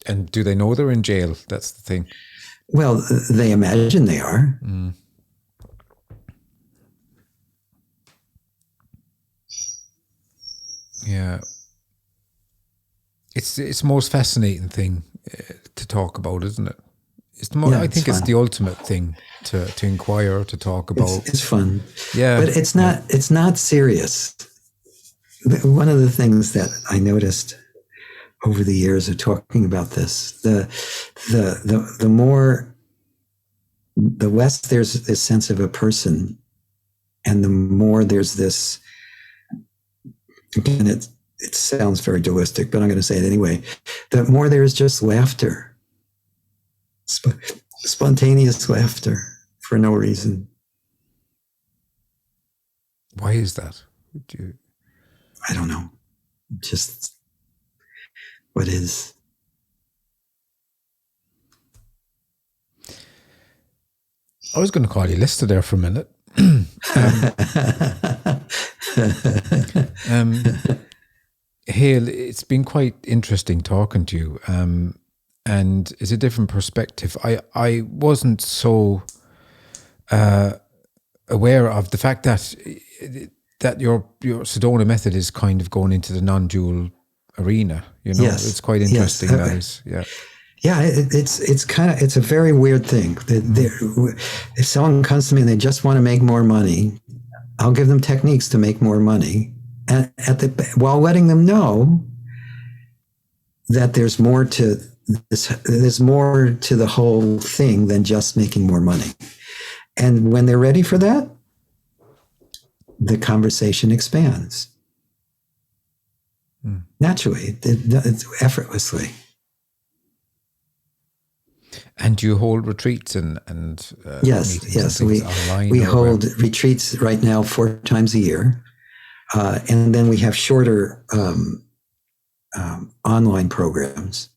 And do they know they're in jail? That's the thing. Well, they imagine they are. Yeah, it's the most fascinating thing to talk about, isn't it? It's the I think it's the ultimate thing to inquire, to talk about. It's fun. Yeah, but it's not. It's not serious. One of the things that I noticed over the years of talking about this, the more, the less there's this sense of a person And the more there's this, again, it sounds very dualistic, but I'm going to say it anyway, the more there's just laughter, spontaneous laughter for no reason. Why is that? I don't know. Just what is. I was going to call you Lister there for a minute. Hale, it's been quite interesting talking to you, and it's a different perspective. I wasn't so aware of the fact that your Sedona Method is kind of going into the non-dual arena. You know, yes. It's quite interesting. Yes. That is, yeah. Yeah, it's a very weird thing. If someone comes to me and they just want to make more money, I'll give them techniques to make more money, and while letting them know that there's more to this. There's more to the whole thing than just making more money. And when they're ready for that, the conversation expands naturally, it's effortlessly. And you hold retreats and yes, and online we hold retreats right now 4 times a year, and then we have shorter online programs.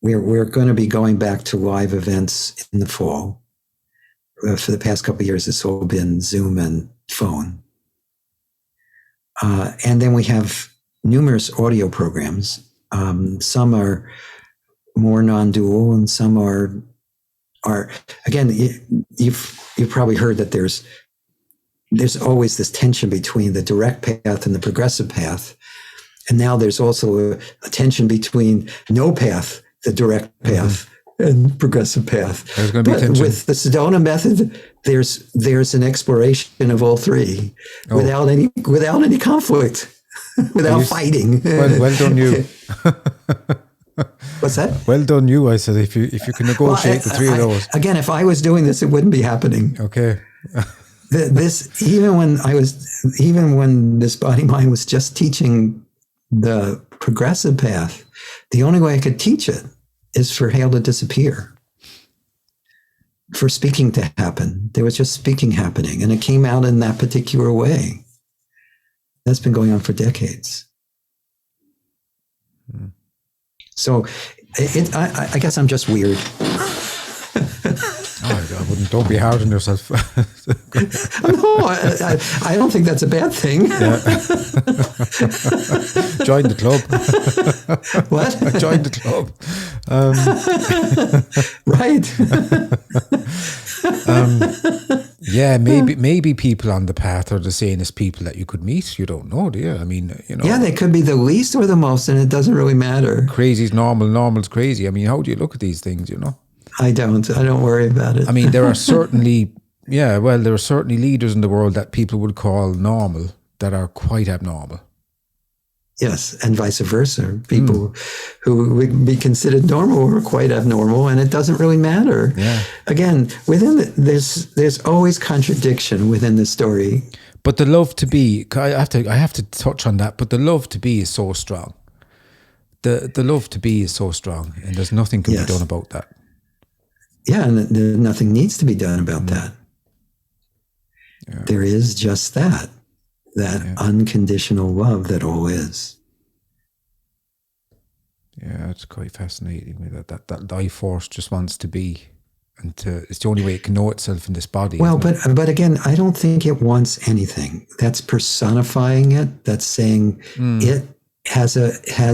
We're going to be going back to live events in the fall. For the past couple of years, it's all been Zoom and phone, and then we have numerous audio programs. Some are more non-dual, and some are again. You've probably heard that there's always this tension between the direct path and the progressive path, and now there's also a tension between no path, the direct path, and progressive path. There's going to be tension. With the Sedona Method, there's an exploration of all three without any conflict, without fighting. Well done, you. What's that? Well done, you. I said, if you can negotiate the three of those. Again, if I was doing this, it wouldn't be happening. Okay. Even when this body mind was just teaching the progressive path, the only way I could teach it is for Hale to disappear, for speaking to happen. There was just speaking happening, and it came out in that particular way. That's been going on for decades. So I guess I'm just weird. I wouldn't. Don't be hard on yourself. No, I don't think that's a bad thing. Yeah. Join the club. What? Join the club. Right. Yeah, maybe people on the path are the same as people that you could meet. You don't know, do you? I mean, you know. Yeah, they could be the least or the most, and it doesn't really matter. Crazy's normal, normal's crazy. I mean, how do you look at these things, you know? I don't worry about it. I mean, there are certainly leaders in the world that people would call normal that are quite abnormal. Yes, and vice versa. People who would be considered normal are quite abnormal, and it doesn't really matter. Yeah. Again, there's always contradiction within the story. But the love to be, I have to touch on that. But the love to be is so strong. The love to be is so strong, and there's nothing can be done about that. Yeah, and nothing needs to be done about that. Yeah. There is just that unconditional love that all is. Yeah, it's quite fascinating that life force just wants to be, and it's the only way it can know itself in this body. Well, but again, I don't think it wants anything. That's personifying it. That's saying it has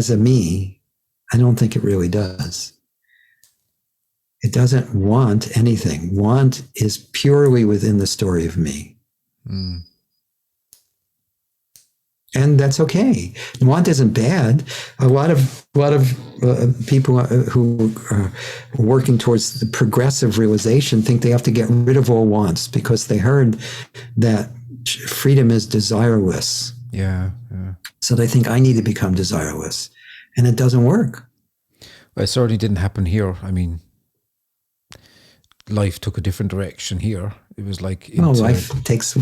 a me. I don't think it really does. It doesn't want anything. Want is purely within the story of me. And that's okay. Want isn't bad. A lot of people who are working towards the progressive realization think they have to get rid of all wants because they heard that freedom is desireless. Yeah. So they think I need to become desireless, and it doesn't work. Well, it certainly didn't happen here. I mean, life took a different direction here. It was like life just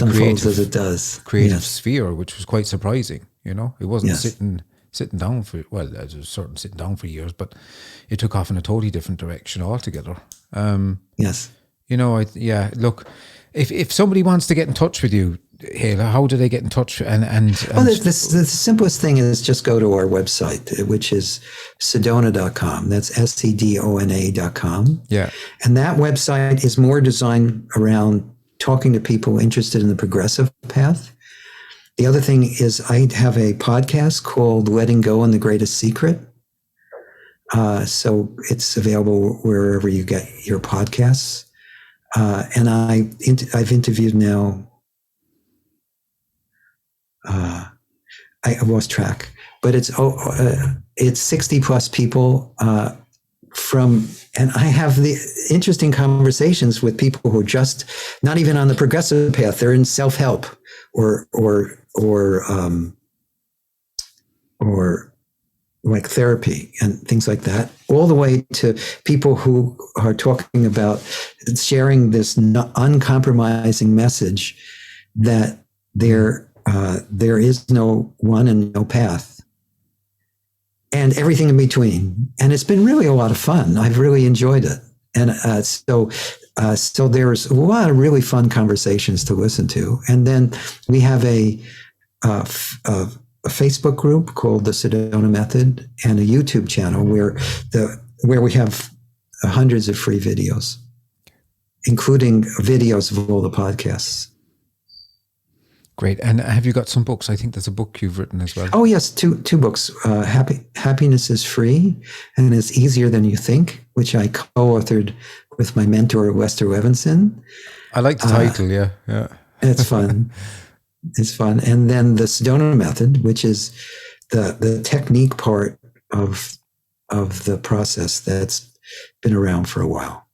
unfolds as it does. Creative sphere, which was quite surprising. It wasn't sitting down for, well, there's a certain sitting down for years, but it took off in a totally different direction altogether. Yes. Look, if somebody wants to get in touch with you, Hale, how do they get in touch? Well, the simplest thing is just go to our website, which is sedona.com. That's sedona.com. Yeah. And that website is more designed around talking to people interested in the progressive path. The other thing is I have a podcast called Letting Go and the Greatest Secret. So it's available wherever you get your podcasts. And I've interviewed now, I lost track, but it's 60 plus people and I have the interesting conversations with people who are just not even on the progressive path. They're in self-help or like therapy and things like that, all the way to people who are talking about sharing this uncompromising message that there is no one and no path, and everything in between. And it's been really a lot of fun. I've really enjoyed it. And so there's a lot of really fun conversations to listen to. And then we have a Facebook group called the Sedona Method and a YouTube channel where we have hundreds of free videos, including videos of all the podcasts. Great. And have you got some books? I think there's a book you've written as well. Oh, yes. Two books. Happiness is Free and It's Easier Than You Think, which I co-authored with my mentor, Lester Levenson. I like the title. Yeah. It's fun. It's fun. And then the Sedona Method, which is the technique part of the process that's been around for a while.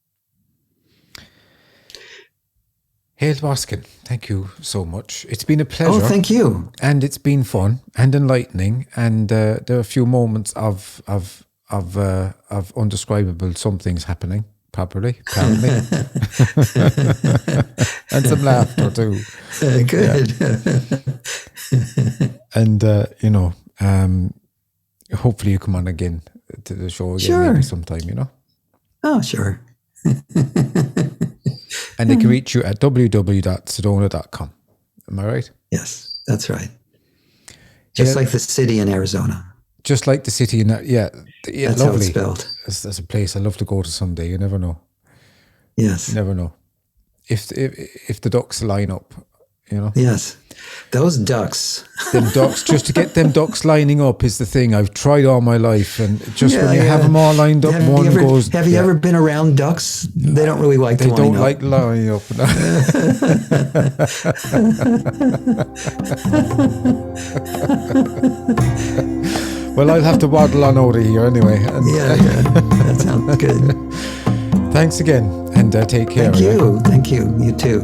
Hale Dwoskin, thank you so much. It's been a pleasure. Oh, thank you. And it's been fun and enlightening. And there are a few moments of undescribable somethings happening properly, apparently. And some laughter too. Good. And, hopefully you come on again to the show again maybe sometime, Oh, sure. And they can reach you at www.sedona.com. Am I right? Yes, that's right. Just like the city in Arizona. Just like the city in that, that's lovely. How it's spelled. That's a place I'd love to go to someday. You never know. Yes. You never know. If the ducks line up, Yes. Those ducks. Them ducks, just to get them ducks lining up is the thing. I've tried all my life, and just when you have them all lined up, Have you ever been around ducks? They don't really like to line up. They don't like lining up. Well, I'll have to waddle on out of here anyway. That sounds good. Thanks again, and take care. Thank you. You too.